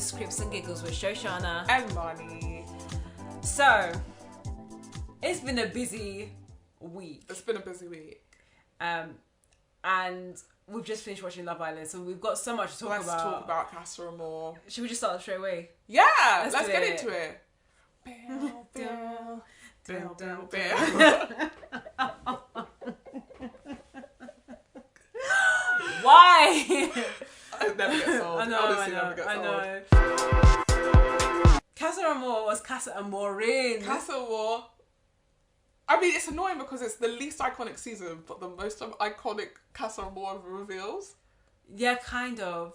to Scripts and Giggles with Shoshanna and Marnie. So, it's been a busy week. It's been a busy week. And we've just finished watching Love Island, so we've got so much to talk about. Let's talk about Casa Amor. Should we just start straight away? Yeah, let's do get it. into it. Why? It never gets old. Honestly, never gets old. Casa Amor was Casa Amor-ing. Casa Amor. I mean, it's annoying because it's the least iconic season, but the most iconic Casa Amor reveals. Yeah, kind of.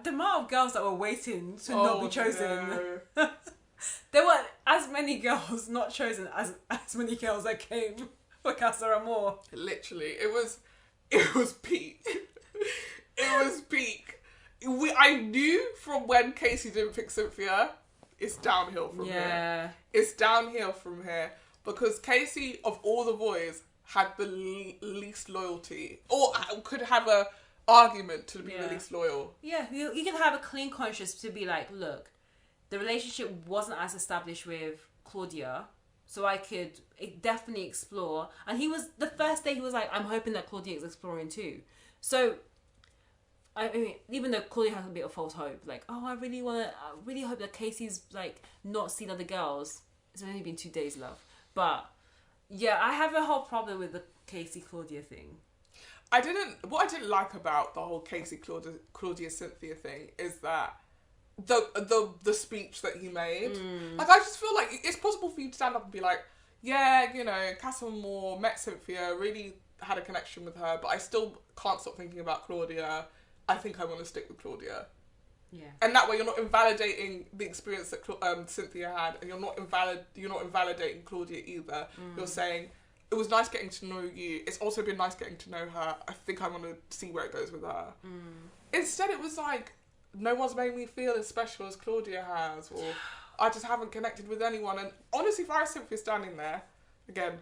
The amount of girls that were waiting to not be chosen. No. There were as many girls not chosen as many girls that came for Casa Amor. Literally, it was peak. It was peak. I knew from when Casey didn't pick Cynthia, it's downhill from here. It's downhill from here because Casey, of all the boys, had the least loyalty, or could have a argument to be the least loyal. Yeah, you can have a clean conscience to be like, look, the relationship wasn't as established with Claudia, so I could definitely explore. And he was, the first day he was like, I'm hoping that Claudia is exploring too. So, I mean, even though Claudia has a bit of false hope, like, oh, I really hope that Casey's like not seen other girls. It's only been 2 days, love. But yeah, I have a whole problem with the Casey Claudia thing. What I didn't like about the whole Casey Claudia Cynthia thing is that the speech that he made. Like, I just feel like it's possible for you to stand up and be like, yeah, you know, Casa Amor met Cynthia, really had a connection with her, but I still can't stop thinking about Claudia. I think I want to stick with Claudia. Yeah. And that way you're not invalidating the experience that Cynthia had, and you're not invalidating Claudia either. You're saying, it was nice getting to know you. It's also been nice getting to know her. I think I want to see where it goes with her. Instead, it was like, no one's made me feel as special as Claudia has, or I just haven't connected with anyone. And honestly, if I was Cynthia standing there, again,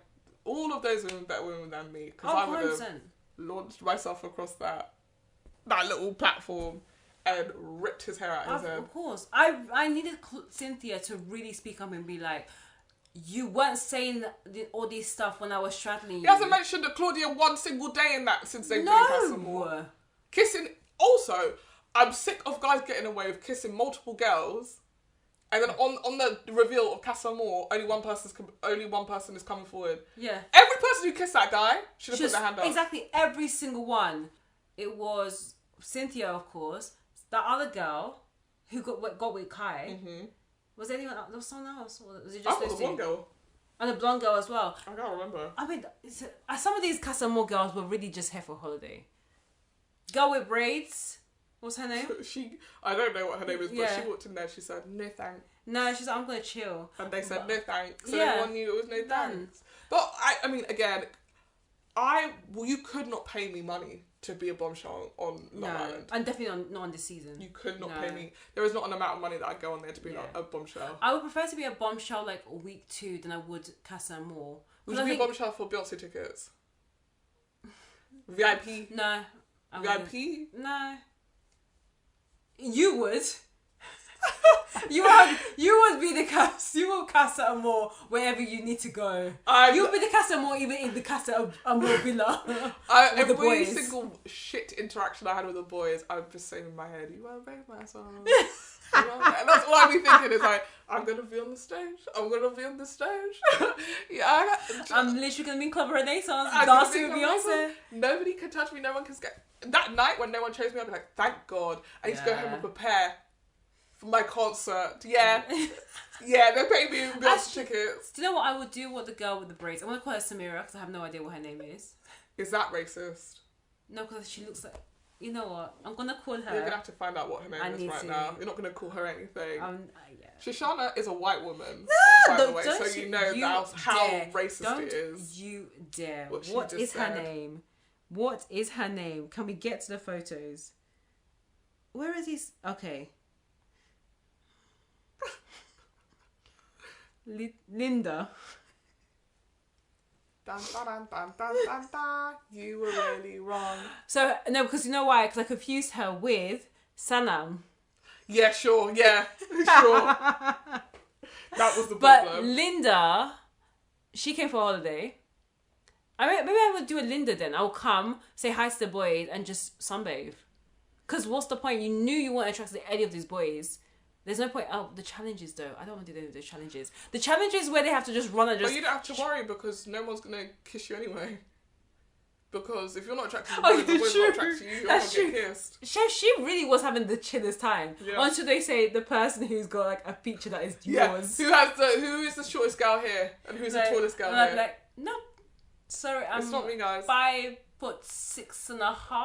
all of those women better women than me, because I would have launched myself across that little platform and ripped his hair out his head. Of course. I needed Cynthia to really speak up and be like, you weren't saying all this stuff when I was straddling you. He hasn't mentioned that Claudia one single day in that since they've been in Casa Amor. Kissing. Also, I'm sick of guys getting away with kissing multiple girls, and then on the reveal of Casa Amor, only one person is coming forward. Yeah. Every person who kissed that guy should have put their hand up. Exactly, every single one. It was Cynthia, of course. The other girl who got with Kai. Was there anyone else? There was someone else? Or was it just those the blonde girl. And the blonde girl as well. I can't remember. I mean, some of these Casa Amor girls were really just here for holiday. Girl with braids. What's her name? I don't know what her name is, but she walked in there. She said, "No thanks." No, she's like, "I'm gonna chill." And they said, "No thanks." So everyone knew it was no thanks. But I mean, again, you could not pay me money to be a bombshell on Love Island. And definitely not on this season. You could not pay me. There is not an amount of money that I'd go on there to be a bombshell. I would prefer to be a bombshell like week 2 than I would Casa Amor. Would you be a bombshell for Beyonce tickets? VIP? No. VIP? No. You would. You would be the Casa Amor wherever you need to go. You would be the Casa Amor even in the Casa Amor villa. Every single shit interaction I had with the boys, I would just say in my head, "You want to make myself?" And that's all I'd be thinking is like, I'm gonna be on the stage. I'm gonna be on the stage. I'm literally gonna be in Club Renaissance dancing with Beyonce. Nobody can touch me. No one can that night when no one chose me, I'd be like, thank God. I need to go home and prepare for my concert. Yeah, they're paying me Beyonce tickets. Do you know what I would do with the girl with the braids? I'm gonna call her Samira because I have no idea what her name is. Is that racist? No, because she looks like. You know what? I'm gonna call her. You're gonna have to find out what her name is right now. You're not gonna call her anything. Shoshanna is a white woman, by the way, so you know how racist it is. Don't you dare! What is her name? What is her name? Can we get to the photos? Where is he? Okay. Linda. Dun, dun, dun, dun, dun, dun. You were really wrong. So, no, because you know why? Because I confused her with Sanam. Yeah, sure. Yeah, sure. That was the But problem. Linda, she came for a holiday. Maybe I would do a Linda then. I'll come, say hi to the boys, and just sunbathe. Because what's the point? You knew you weren't attracted to any of these boys. There's no point. Oh, the challenges though. I don't want to do any of those challenges. The challenges where they have to just run and just... But you don't have to worry because no one's going to kiss you anyway. Because if you're not attracted to Oh, boys, the boys are not attracted to you, you're not going to get kissed. She really was having the chillest time. Yeah. Until they say the person who's got like a feature that is yours. Who is the shortest girl here? And who's the tallest girl and here? I'm like, no. Sorry, it's not me, guys. 5'6.5".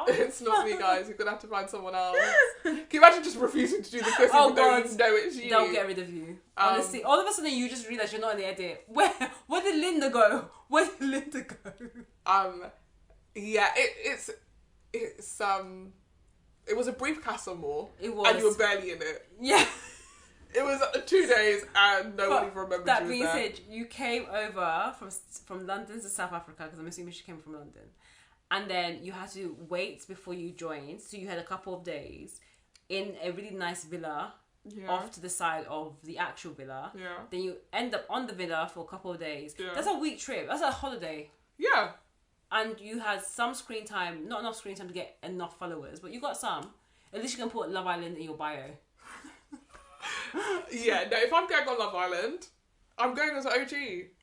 It's not me, guys. You're going to have to find someone else. Can you imagine just refusing to do the kissing Oh, but don't God. even know it's you? They'll get rid of you. Honestly, all of a sudden you just realise you're not in the edit. Where did Linda go? Where did Linda go? Yeah, it was a brief Casa Amor. It was. And you were barely in it. Yeah. It was 2 days and no one even remembered that you being was there. said, you came over from London to South Africa, because I'm assuming she came from London. And then you had to wait before you joined. So you had a couple of days in a really nice villa off to the side of the actual villa. Yeah. Then you end up on the villa for a couple of days. Yeah. That's a week trip. That's a holiday. Yeah. And you had some screen time, not enough screen time to get enough followers, but you got some. At least you can put Love Island in your bio. Yeah, no, if I'm going on Love Island, I'm going as an OG.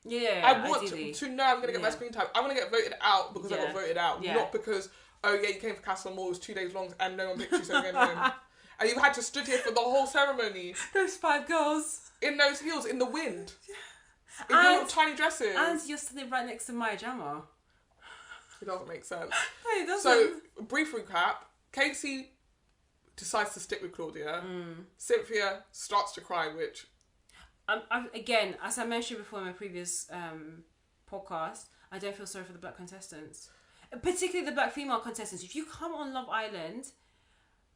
Yeah, I want ideally. to know I'm going to get my screen time. I'm going to get voted out because I got voted out, not because, oh yeah, you came for Casa Amor, it was 2 days long and no one picked you, so you're going home. And you had to stood here for the whole ceremony. Those 5 girls. In those heels, in the wind. In your little tiny dresses. And you're sitting right next to Maya Jama. It doesn't make sense. No, it doesn't. So, brief recap. Casey decides to stick with Claudia. Cynthia starts to cry, which... again, as I mentioned before in my previous podcast, I don't feel sorry for the black contestants. Particularly the black female contestants. If you come on Love Island,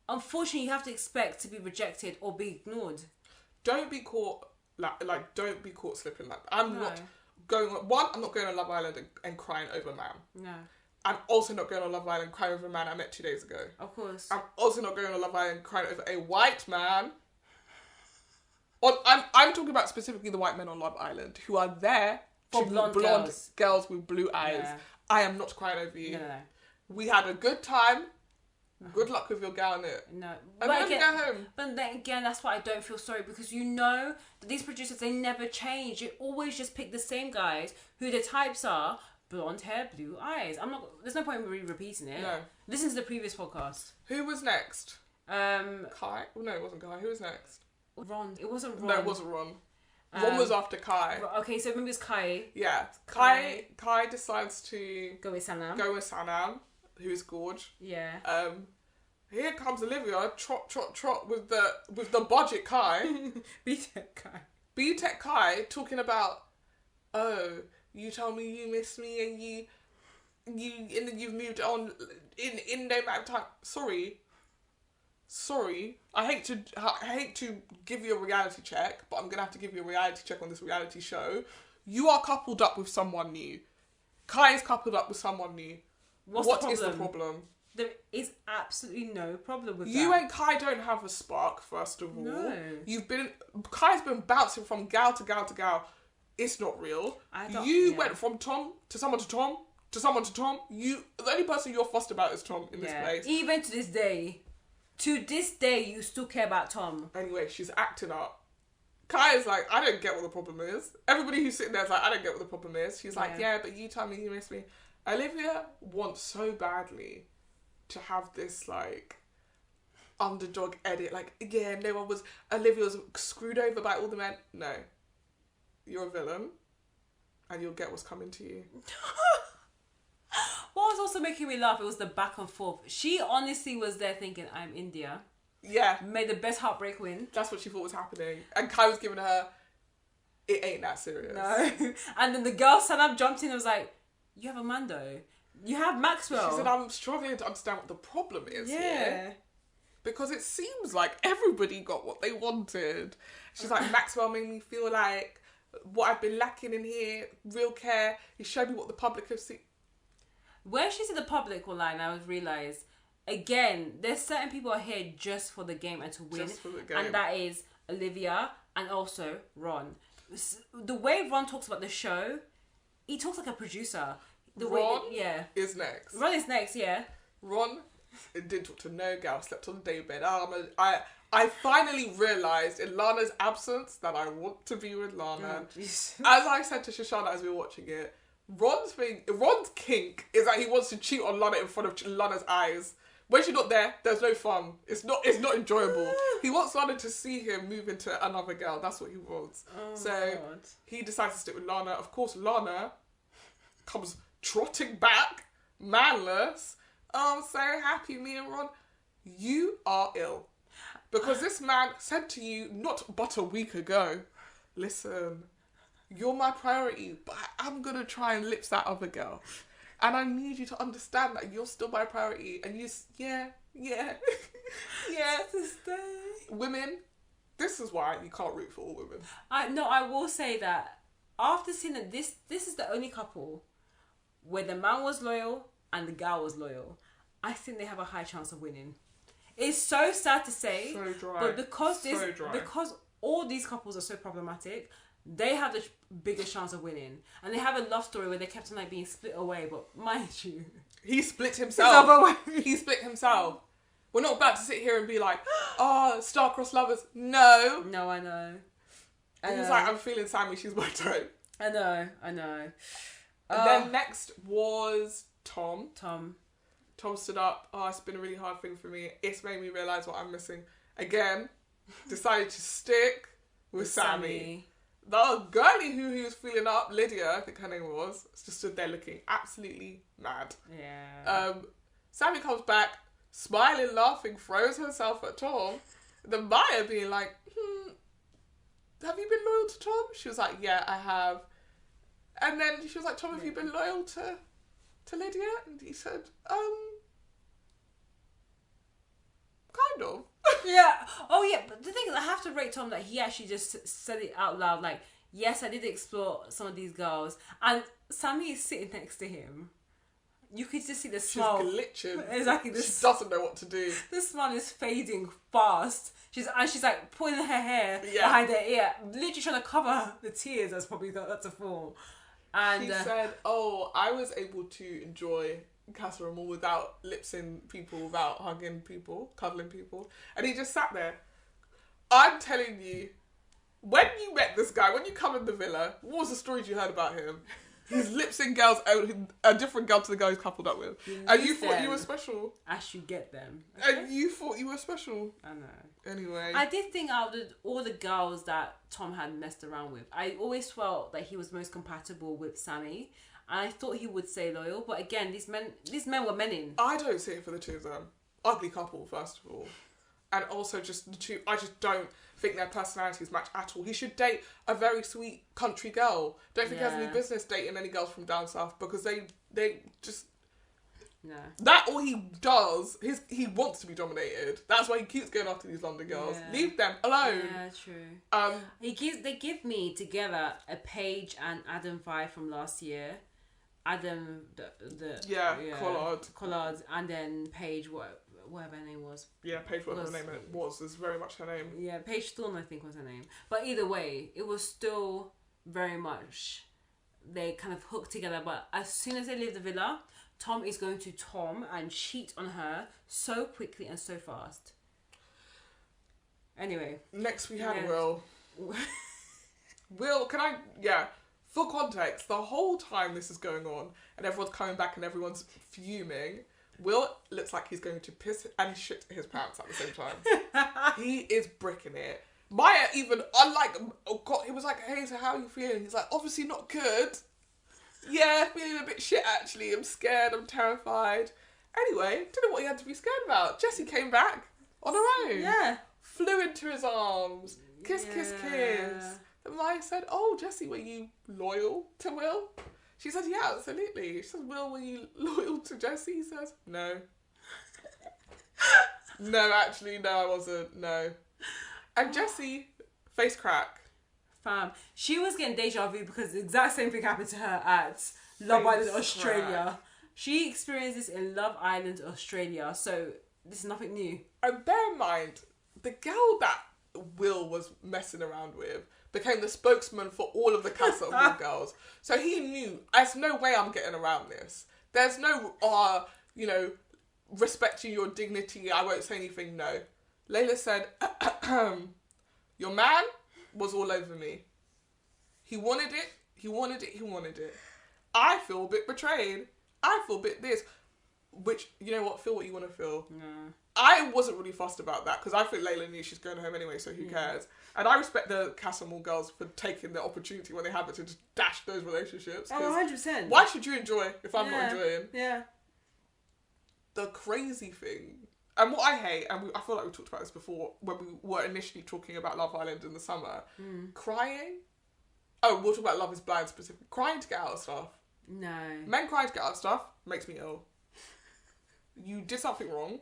unfortunately you have to expect to be rejected or be ignored. Don't be caught... Like don't be caught slipping like that. I'm not going on Love Island and crying over a man. No. I'm also not going on Love Island crying over a man I met 2 days ago. Of course. I'm also not going on Love Island crying over a white man. I'm talking about specifically the white men on Love Island who are there for blonde girls with blue eyes. Yeah. I am not crying over you. No. We had a good time. Good luck with your gal in it. No. And then you go home. But then again, that's why I don't feel sorry, because you know that these producers, they never change. They always just pick the same guys who their types are blonde hair, blue eyes. There's no point in really repeating it. No. Listen to the previous podcast. Who was next? Kai? No, it wasn't Kai. Who was next? Ron. It wasn't Ron. No, it wasn't Ron. Ron was after Kai. Okay, so maybe it was Kai. Yeah. Kai decides to go with Sanam, who is gorge. Yeah. Here comes Olivia, trot with the budget Kai. B-Tech Kai talking about, oh, you told me you miss me and you've moved on in no amount of time. Sorry. I hate to give you a reality check, but I'm gonna have to give you a reality check on this reality show. You are coupled up with someone new. Kai is coupled up with someone new. What is the problem? There is absolutely no problem with that. You and Kai don't have a spark, first of all. No. Kai's been bouncing from gal to gal to gal. It's not real. You went from Tom to someone to Tom to someone to Tom. The only person you're fussed about is Tom in this place. Even to this day. To this day, you still care about Tom. Anyway, she's acting up. Kai is like, I don't get what the problem is. Everybody who's sitting there is like, I don't get what the problem is. She's like, yeah, but you tell me you miss me. Olivia wants so badly to have this, like, underdog edit. Like, yeah, Olivia was screwed over by all the men. No. You're a villain. And you'll get what's coming to you. What was also making me laugh, it was the back and forth. She honestly was there thinking, I'm India. Yeah. May the best heartbreak win. That's what she thought was happening. And Kai was giving her, it ain't that serious. No. And then the girl Sanam jumped in and was like, you have Amando. You have Maxwell. She said, I'm struggling to understand what the problem is here. Because it seems like everybody got what they wanted. She's like, Maxwell made me feel like what I've been lacking in here, real care. He showed me what the public have seen. When she said the public will line, I realised again, there's certain people are here just for the game and to win. Just for the game. And that is Olivia and also Ron. The way Ron talks about the show, he talks like a producer. Ron is next. Ron is next, yeah. Ron didn't talk to no girl, slept on the day bed. I finally realised in Lana's absence that I want to be with Lana. As I said to Shoshanna as we were watching it, Ron's kink is that he wants to cheat on Lana in front of Lana's eyes. When she's not there, there's no fun. It's not enjoyable. He wants Lana to see him move into another girl. That's what he wants. He decides to stick with Lana. Of course, Lana comes trotting back, manless. Oh, I'm so happy, me and Ron. You are ill. Because this man said to you not but a week ago, listen, you're my priority, but I'm going to try and lips that other girl. And I need you to understand that you're still my priority. And yeah. Women, this is why you can't root for all women. I will say that after seeing that this is the only couple where the man was loyal and the girl was loyal. I think they have a high chance of winning. It's so sad to say, so dry. But because all these couples are so problematic, they have the biggest chance of winning. And they have a love story where they kept on like being split away, but mind you, he split himself. He split himself. We're not about to sit here and be like, oh, star-crossed lovers. No, I know. He's like, I'm feeling Sammy, she's my type. I know. And then next was Tom. Tom stood up. Oh, it's been a really hard thing for me. It's made me realise what I'm missing. Again, decided to stick with Sammy. The girlie who he was feeling up, Lydia, I think her name was, just stood there looking absolutely mad. Yeah. Sammy comes back, smiling, laughing, throws herself at Tom. Then Maya being like, have you been loyal to Tom? She was like, yeah, I have. And then she was like, Tom, have you been loyal to Lydia? And he said, kind of. Yeah. Oh, yeah. But the thing is, I have to rate Tom that he actually just said it out loud. Like, yes, I did explore some of these girls. And Sammy is sitting next to him. You could just see the smile. She's glitching. Exactly. She doesn't know what to do. The smile is fading fast. She's like pulling her hair behind her ear. Literally trying to cover the tears that's probably got to fall. And she said, oh, I was able to enjoy Casa Amor without lipsing people, without hugging people, cuddling people. And he just sat there. I'm telling you, when you met this guy, when you come in the villa, what was the stories you heard about him? He's lipsing girls, a different girl to the guy he's coupled up with. And you thought you were special. I should get them. Okay? And you thought you were special. I know. Anyway. I did think out of all the girls that Tom had messed around with, I always felt that he was most compatible with Sammy. And I thought he would stay loyal. But again, these men were menning. I don't see it for the two of them. Ugly couple, first of all. And also just the two, I just don't think their personalities match at all. He should date a very sweet country girl. Don't think he has any business dating any girls from down south because they just... No. That all he does, he wants to be dominated. That's why he keeps going after these London girls. Yeah. Leave them alone. Yeah, true. They give me together a Paige and Adam vibe from last year. Adam Collard, and then Paige whatever her name was. Yeah, Paige whatever her name was is very much her name. Yeah, Paige Thorne I think was her name. But either way, it was still very much they kind of hooked together. But as soon as they leave the villa, Tom is going to Tom and cheat on her so quickly and so fast. Anyway. Next we had Will. Will, for context, the whole time this is going on and everyone's coming back and everyone's fuming, Will looks like he's going to piss and shit his pants at the same time. He is bricking it. Maya even, he was like, hey, so how are you feeling? He's like, obviously not good. Yeah, feeling a bit shit actually. I'm scared, I'm terrified. Anyway, don't know what he had to be scared about. Jessie came back on her own. Yeah. Flew into his arms. Kiss. And Maya said, oh, Jessie, were you loyal to Will? She said, yeah, absolutely. She says, Will, were you loyal to Jessie? He says, no. No, actually, no, I wasn't. No. And Jessie, face crack. Fam, she was getting deja vu because the exact same thing happened to her at Love Island Australia. She experienced this in Love Island, Australia, so this is nothing new. And bear in mind, the girl that Will was messing around with became the spokesman for all of the Casa Amor girls. So he knew, there's no way I'm getting around this. There's no, respecting your dignity, I won't say anything, no. Layla said, your man was all over me. He wanted it, he wanted it, he wanted it. I feel a bit betrayed. I feel a bit this. Which, you know what, feel what you want to feel. Yeah. I wasn't really fussed about that because I think Layla knew she's going home anyway, so who cares? And I respect the Casa Amor girls for taking the opportunity when they have it to just dash those relationships. Oh, 100%. Why should you enjoy if I'm not enjoying? Yeah. The crazy thing, and what I hate, and I feel like we talked about this before when we were initially talking about Love Island in the summer, crying. Oh, we'll talk about Love is Blind specifically. Crying to get out of stuff. No. Men crying to get out of stuff makes me ill. You did something wrong.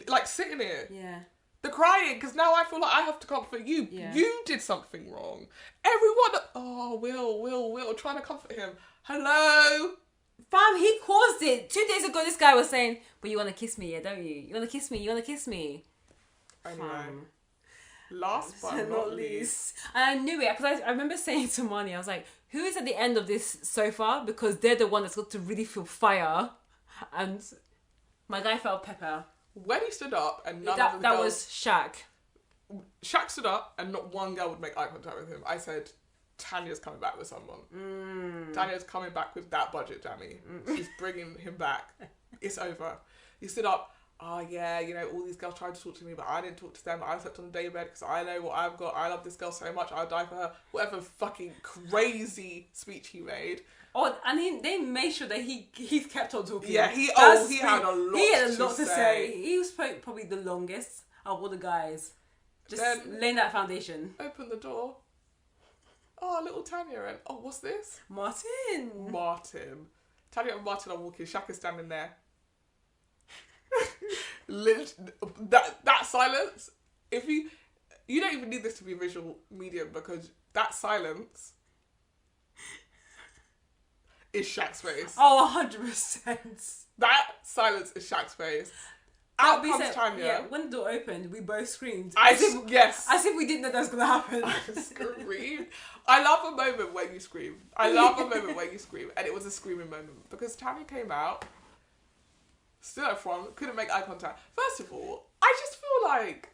Like, sitting here. Yeah. The crying, because now I feel like I have to comfort you. Yeah. You did something wrong. Everyone, Will, trying to comfort him. Hello? Fam, he caused it. 2 days ago, this guy was saying, but you want to kiss me, yeah, don't you? You want to kiss me, you want to kiss me. Anyway. Last but not least. And I knew it, because I remember saying to Marnie, I was like, who is at the end of this so far? Because they're the one that's got to really feel fire. And my guy felt pepper. When he stood up and none of the that girls... was Shaq. Shaq stood up and not one girl would make eye contact with him. I said, Tanya's coming back with someone. Tanya's coming back with that budget, Jamie. She's bringing him back. It's over. He stood up. Oh, yeah, all these girls tried to talk to me, but I didn't talk to them. I slept on the daybed because I know what I've got. I love this girl so much. I'll die for her. Whatever fucking crazy speech he made. Oh, and they made sure that he kept on talking. Yeah, he had a lot to say. He spoke probably the longest of all the guys. Just laying that foundation. Open the door. Oh, little Tanya and what's this? Martin. Tanya and Martin are walking. Shaq is standing there. that silence. If you don't even need this to be visual medium because that silence is Shaq's face. Oh, 100%. That silence is Shaq's face. Out comes Tanya. Yeah, when the door opened, we both screamed. Yes. As if we didn't know that was going to happen. I screamed. I love a moment when you scream. And it was a screaming moment. Because Tanya came out, stood up front, couldn't make eye contact. First of all, I just feel like,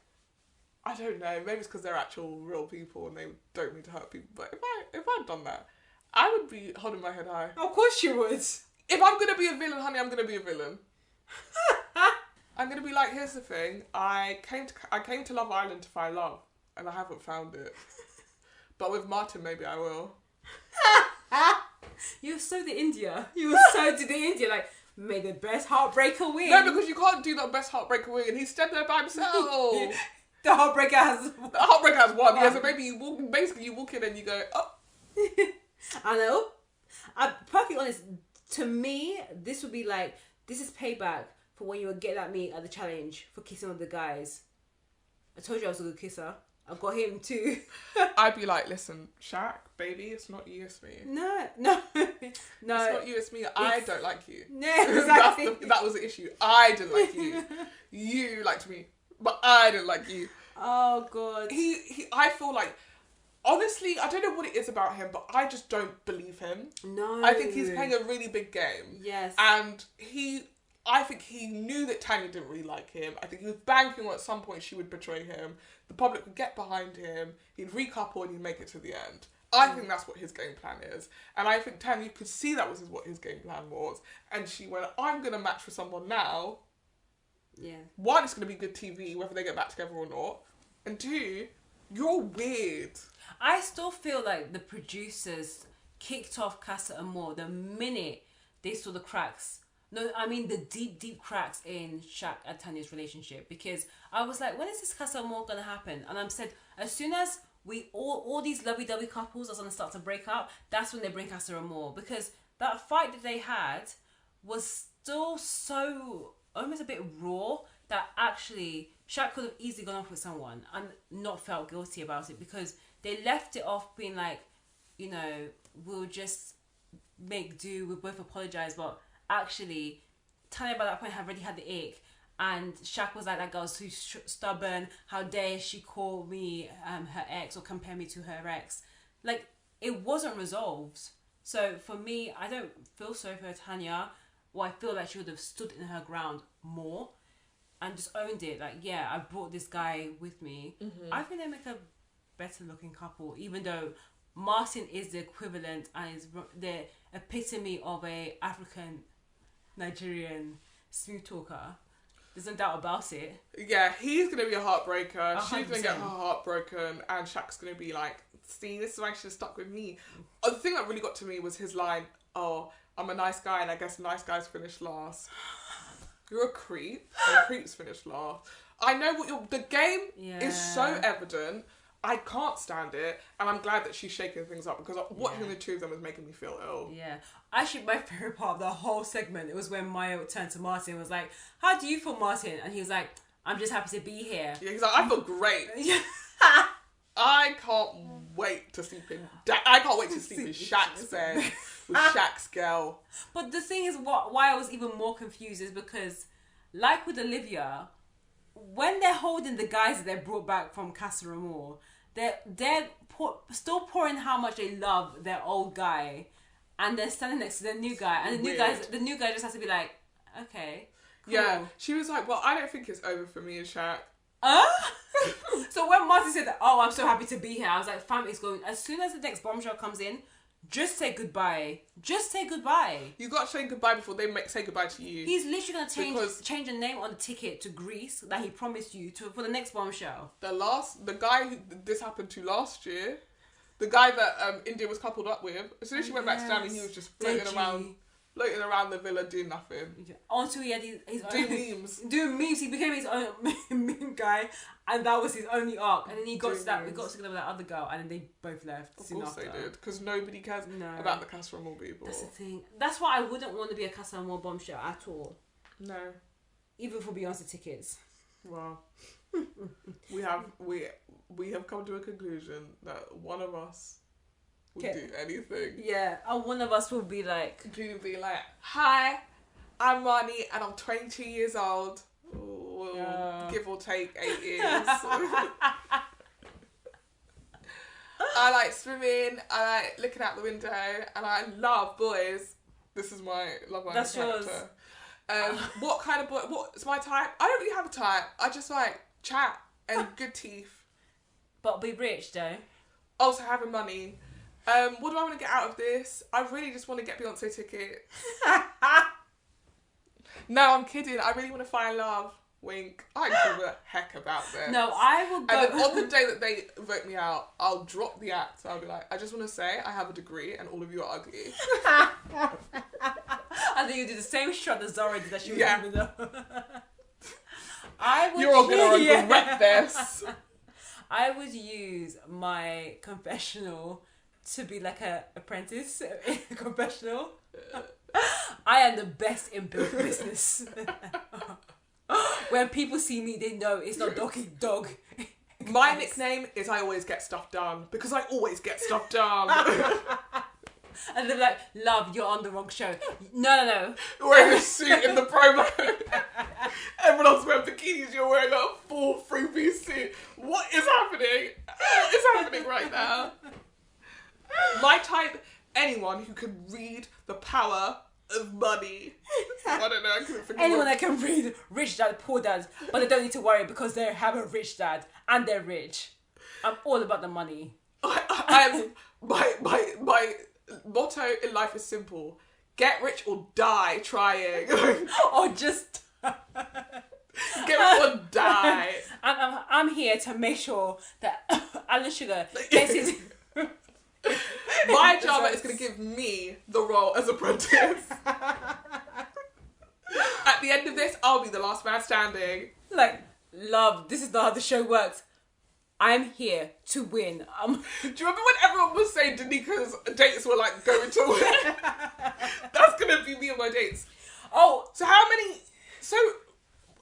I don't know, maybe it's because they're actual real people and they don't mean to hurt people. But if I'd done that, I would be holding my head high. Of course you would. If I'm going to be a villain, honey, I'm going to be a villain. I'm going to be like, here's the thing. I came to Love Island to find love. And I haven't found it. But with Martin, maybe I will. You're so the India. You were so to the India. Like, may the best heartbreaker win. No, because you can't do the best heartbreaker win. And he stood there by himself. The heartbreaker has won. Yeah, so maybe you walk in and you go, oh. I know. I'm perfectly honest. To me, this would be like, this is payback for when you were getting at me at the challenge for kissing with the guys. I told you I was a good kisser. I got him too. I'd be like, listen, Shaq, baby, it's not you, it's me. No. It's not you, it's me. I don't like you. No, exactly. that was the issue. I didn't like you. You liked me, but I didn't like you. Oh, God. I feel like, honestly, I don't know what it is about him, but I just don't believe him. No. I think he's playing a really big game. Yes. And I think he knew that Tanya didn't really like him. I think he was banking on at some point she would betray him. The public would get behind him. He'd recouple and he'd make it to the end. I think that's what his game plan is. And I think Tanya could see that was what his game plan was. And she went, I'm going to match with someone now. Yeah. One, it's going to be good TV, whether they get back together or not. And two, you're weird. I still feel like the producers kicked off Casa Amor the minute they saw the cracks. No, I mean the deep cracks in Shaq and Tanya's relationship. Because I was like, when is this Casa Amor going to happen? And I'm said, as soon as we all these lovey-dovey couples are going to start to break up, that's when they bring Casa Amor. Because that fight that they had was still so almost a bit raw that actually Shaq could have easily gone off with someone and not felt guilty about it, because they left it off being like, we'll just make do, we'll both apologise, but actually, Tanya by that point had already had the ick. And Shaq was like, that girl's too stubborn. How dare she call me her ex or compare me to her ex? Like, it wasn't resolved. So for me, I don't feel sorry for Tanya. Well, I feel like she would have stood in her ground more and just owned it. Like, yeah, I brought this guy with me. Mm-hmm. I think they make a better looking couple, even though Martin is the equivalent and is the epitome of a African Nigerian smooth talker. There's no doubt about it. Yeah, he's going to be a heartbreaker. 100%. She's going to get her heart broken. And Shaq's going to be like, see, this is why she should have stuck with me. The thing that really got to me was his line, oh, I'm a nice guy and I guess nice guys finish last. You're a creep. And creeps finish last. I know what the game is so evident. I can't stand it, and I'm glad that she's shaking things up because watching the two of them is making me feel ill. Yeah. Actually, my favourite part of the whole segment, it was when Maya turned to Martin and was like, how do you feel, Martin? And he was like, I'm just happy to be here. Yeah, he's like, I feel great. I can't wait to sleep in... I can't wait to sleep in Shaq's bed with Shaq's girl. But the thing is, why I was even more confused is because, like with Olivia, when they're holding the guys that they brought back from Casa Amor, they're still pouring how much they love their old guy, and they're standing next to the new guy, and the new guy just has to be like, okay, cool. Yeah. She was like, well, I don't think it's over for me and Shaq. So when Martin said that, oh, I'm so happy to be here, I was like, fam, it's going. As soon as the next bombshell comes in, just say goodbye. Just say goodbye. You got to say goodbye before they say goodbye to you. He's literally going to change the name on the ticket to Greece that he promised you for the next bombshell. The guy who this happened to last year, the guy that India was coupled up with, as soon as she went back to Stanley, he was just floating around the villa doing nothing. Until he had his own... Doing memes. Doing memes. He became his own meme guy, and that was his only arc. And then we got together with that other girl, and then they both left soon after. Of course they did, because nobody cares about the Casa Amor people. That's the thing. That's why I wouldn't want to be a Casa Amor bombshell at all. No. Even for Beyonce tickets. Well, we have come to a conclusion that one of us would do anything. Yeah, and one of us will be like... Including being like, hi, I'm Marnie and I'm 22 years old. Give or take 8 years. I like swimming, I like looking out the window, and I love boys. This is my love line character. Yours. What kind of boy? What's my type? I don't really have a type. I just like chat and good teeth. But be rich though. Also having money. What do I want to get out of this? I really just want to get Beyonce tickets. No, I'm kidding. I really want to find love. Wink. I don't give a heck about this. No, I will go. And then on the day that they vote me out, I'll drop the act. I'll be like, I just want to say I have a degree and all of you are ugly. I think you do the same shot that Zara did that she was giving them. You're all going to regret this. I would use my confessional to be like a apprentice confessional. I am the best in business. When people see me, they know it's not dog. My nickname is I always get stuff done because I always get stuff done. And they're like, love, you're on the wrong show. No. Wearing a suit in the promo. Everyone else wearing bikinis, you're wearing a full 3-piece suit. What is happening? What is happening right now? My type, anyone who can read the power of money. I don't know, I couldn't forget. Anyone that can read rich dad, poor dad, but they don't need to worry because they have a rich dad and they're rich. I'm all about the money. My motto in life is simple: get rich or die trying. Or just get rich or die. I'm here to make sure that Alan Sugar gets his. My job is going to give me the role as apprentice. At the end of this, I'll be the last man standing. Like, love, this is not how the show works. I'm here to win. Do you remember when everyone was saying Danika's dates were like going to win? That's going to be me on my dates. Oh. So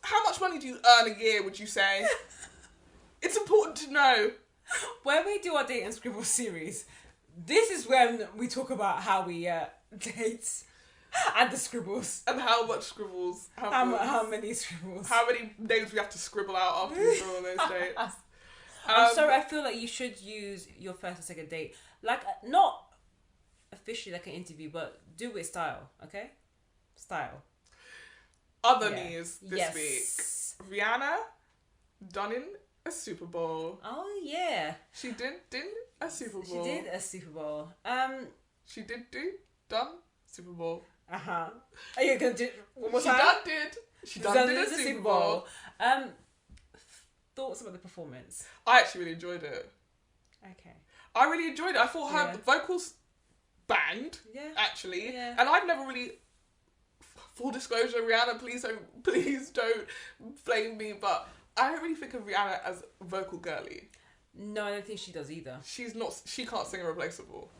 how much money do you earn a year, would you say? It's important to know. When we do our Date and Scribble series, this is when we talk about how we date. And the scribbles. And how much scribbles? How many scribbles? How many names we have to scribble out after we go on those dates? I'm sorry, I feel like you should use your first or second date. Like, not officially like an interview, but do it with style, okay? Style. Other news this week. Rihanna done in a Super Bowl. Oh, yeah. She did a Super Bowl. She did a Super Bowl. She done Super Bowl. Uh-huh. Are you going to do one more time? She done did a Super Bowl. Thoughts about the performance? I actually really enjoyed it. Okay. I really enjoyed it. I thought her vocals banged, actually. Yeah. And I've never really... Full disclosure, Rihanna, please don't blame me, but I don't really think of Rihanna as vocal girly. No, I don't think she does either. She can't sing Irreplaceable.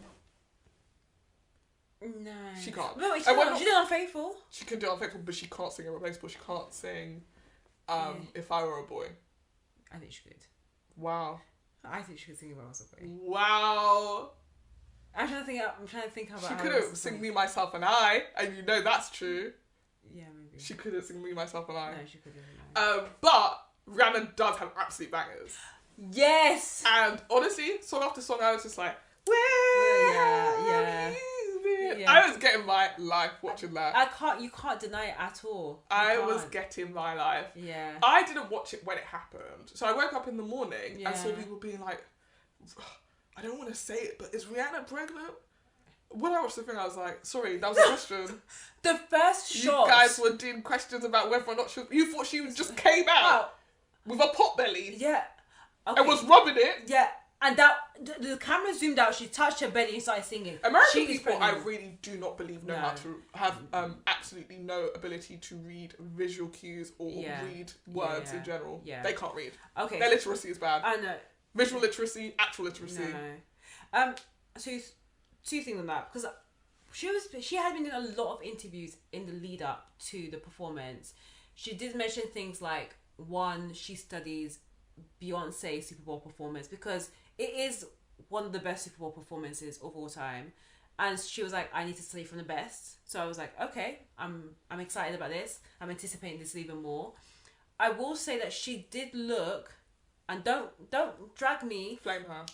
No. She can't. No, she did Unfaithful. She can do Unfaithful, but she can't sing Irreplaceable. She can't sing If I Were a Boy. I think she could. Wow. I think she could sing If I Was a Boy. Wow. I'm trying to think about she couldn't sing Me, Myself and I, and you know that's true. Yeah, maybe. She couldn't sing Me, Myself and I. No, she couldn't. No. But Rihanna does have absolute bangers. Yes! And honestly, song after song, I was just like, yeah. I was getting my life watching that. You can't deny it at all. I was getting my life. Yeah. I didn't watch it when it happened. So I woke up in the morning and saw people being like, I don't want to say it, but is Rihanna pregnant? When I watched the thing, I was like, sorry, that was a question. The first shot. You guys were doing questions about whether or not you thought she just came out with a pot belly. Yeah. Okay. And was rubbing it. Yeah. And that the camera zoomed out, she touched her belly and started singing. American people, I really do not believe know how to have absolutely no ability to read visual cues or read words in general. Yeah. They can't read. Okay. Their literacy is bad. I know. Visual literacy, actual literacy. No. So two things on that, because she had been doing a lot of interviews in the lead up to the performance. She did mention things like, one, she studies Beyonce's Super Bowl performance because it is one of the best Super Bowl performances of all time, and she was like, I need to study from the best. So I was like, okay, I'm excited about this. I'm anticipating this even more. I will say that she did look, and don't drag me. Flame her.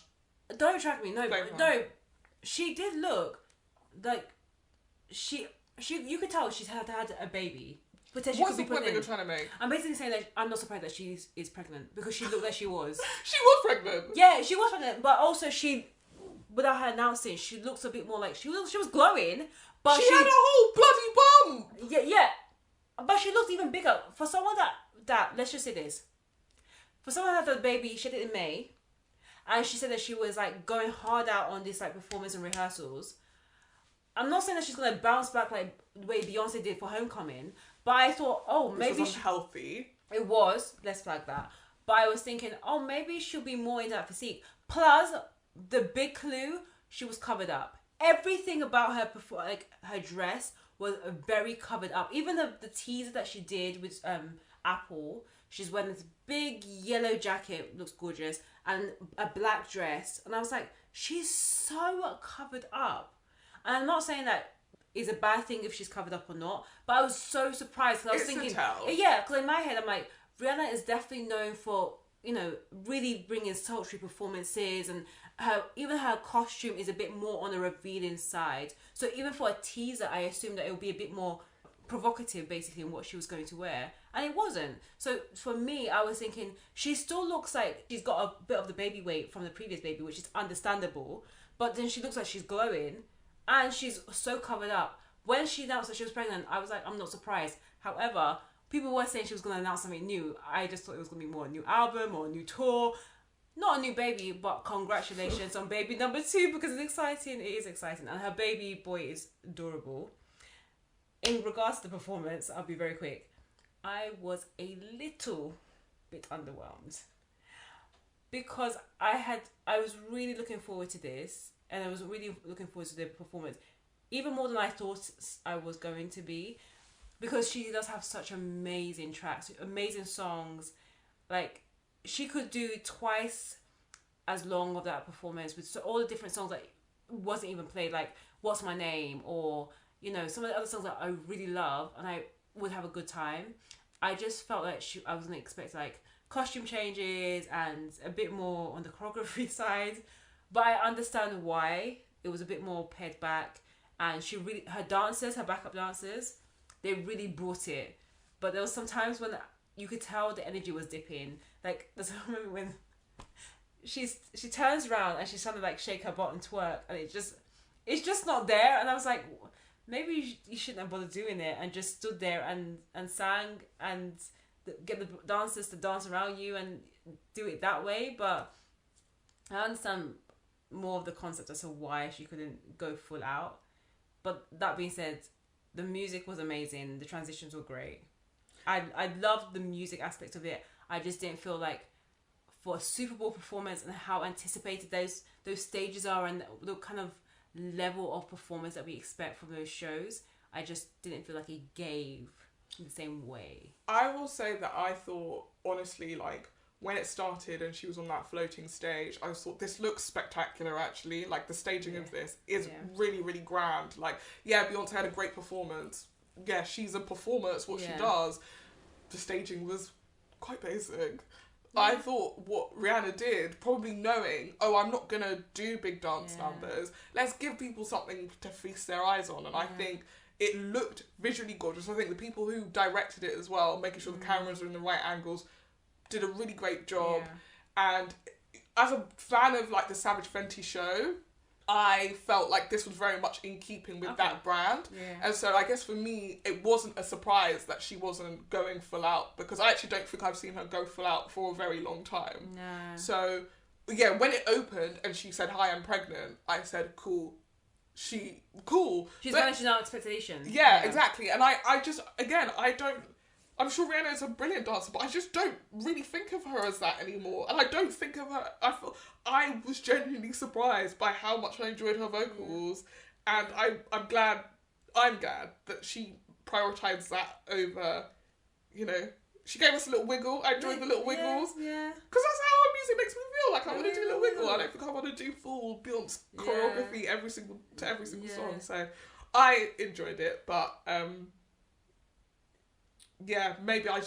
Don't drag me. No. She did look like she you could tell she's had a baby. Potentially What's the point that you're trying to make? I'm basically saying that I'm not surprised that she is pregnant because she looked like she was. She was pregnant. Yeah, she was pregnant, but also she, without her announcing, she looks a bit more like she was glowing. But she had a whole bloody bum. Yeah, but she looked even bigger for someone that let's just say this. For someone that had the baby, she did it in May, and she said that she was like going hard out on this like performance and rehearsals. I'm not saying that she's gonna bounce back like the way Beyonce did for Homecoming, but I thought, maybe was unhealthy. It was. Let's flag that. But I was thinking, maybe she'll be more in that physique. Plus, the big clue, she was covered up. Everything about her, her dress was very covered up. Even the teaser that she did with Apple, she's wearing this big yellow jacket, looks gorgeous, and a black dress. And I was like, she's so covered up. And I'm not saying that is a bad thing if she's covered up or not, but I was so surprised because I was thinking, yeah, because in my head I'm like, Rihanna is definitely known for, really bringing sultry performances, and even her costume is a bit more on the revealing side. So even for a teaser, I assumed that it would be a bit more provocative, basically, in what she was going to wear, and it wasn't. So for me, I was thinking she still looks like she's got a bit of the baby weight from the previous baby, which is understandable, but then she looks like she's glowing. And she's so covered up. When she announced that she was pregnant, I was like, I'm not surprised. However, people were saying she was going to announce something new. I just thought it was going to be more a new album or a new tour. Not a new baby, but congratulations on baby number 2 because it's exciting. It is exciting. And her baby boy is adorable. In regards to the performance, I'll be very quick. I was a little bit underwhelmed. Because I was really looking forward to this. And I was really looking forward to the performance, even more than I thought I was going to be, because she does have such amazing tracks, amazing songs. Like, she could do twice as long of that performance with all the different songs that wasn't even played, like What's My Name or you know, some of the other songs that I really love and I would have a good time, I just felt like I wasn't expecting like costume changes and a bit more on the choreography side. But I understand why it was a bit more pared back, and her dancers, her backup dancers, they really brought it. But there was some times when you could tell the energy was dipping. Like there's a moment when she turns around and she's trying to like shake her butt and twerk, and it's just not there. And I was like, maybe you shouldn't have bothered doing it and just stood there and sang and get the dancers to dance around you and do it that way. But I understand more of the concept as to why she couldn't go full out. But that being said, the music was amazing. The transitions were great. I loved the music aspect of it. I just didn't feel like for a Super Bowl performance and how anticipated those stages are and the kind of level of performance that we expect from those shows, I just didn't feel like it gave in the same way. I will say that I thought, honestly, like, when it started and she was on that floating stage, I thought, this looks spectacular, actually. Like, the staging of this is really, really grand. Like, yeah, Beyonce had a great performance. Yeah, she's a performer, it's what she does. The staging was quite basic. Yeah. I thought what Rihanna did, probably knowing, I'm not going to do big dance numbers. Let's give people something to feast their eyes on. And I think it looked visually gorgeous. I think the people who directed it as well, making sure the cameras are in the right angles, did a really great job. Yeah. And as a fan of like the Savage Fenty show, I felt like this was very much in keeping with that brand. Yeah. And so I guess for me, it wasn't a surprise that she wasn't going full out, because I actually don't think I've seen her go full out for a very long time. No. So yeah, when it opened and she said, "Hi, I'm pregnant," I said, cool. She's managing our expectations. Yeah, exactly. And I just, again, I'm sure Rihanna is a brilliant dancer, but I just don't really think of her as that anymore. And I don't think of her... I was genuinely surprised by how much I enjoyed her vocals. And I'm glad that she prioritised that over, you know... She gave us a little wiggle. I enjoyed the little wiggles. Yeah. Because that's how her music makes me feel. Like, I want to do a little wiggle. I don't think I want to do full Beyonce choreography every single song. So I enjoyed it, but... yeah, maybe I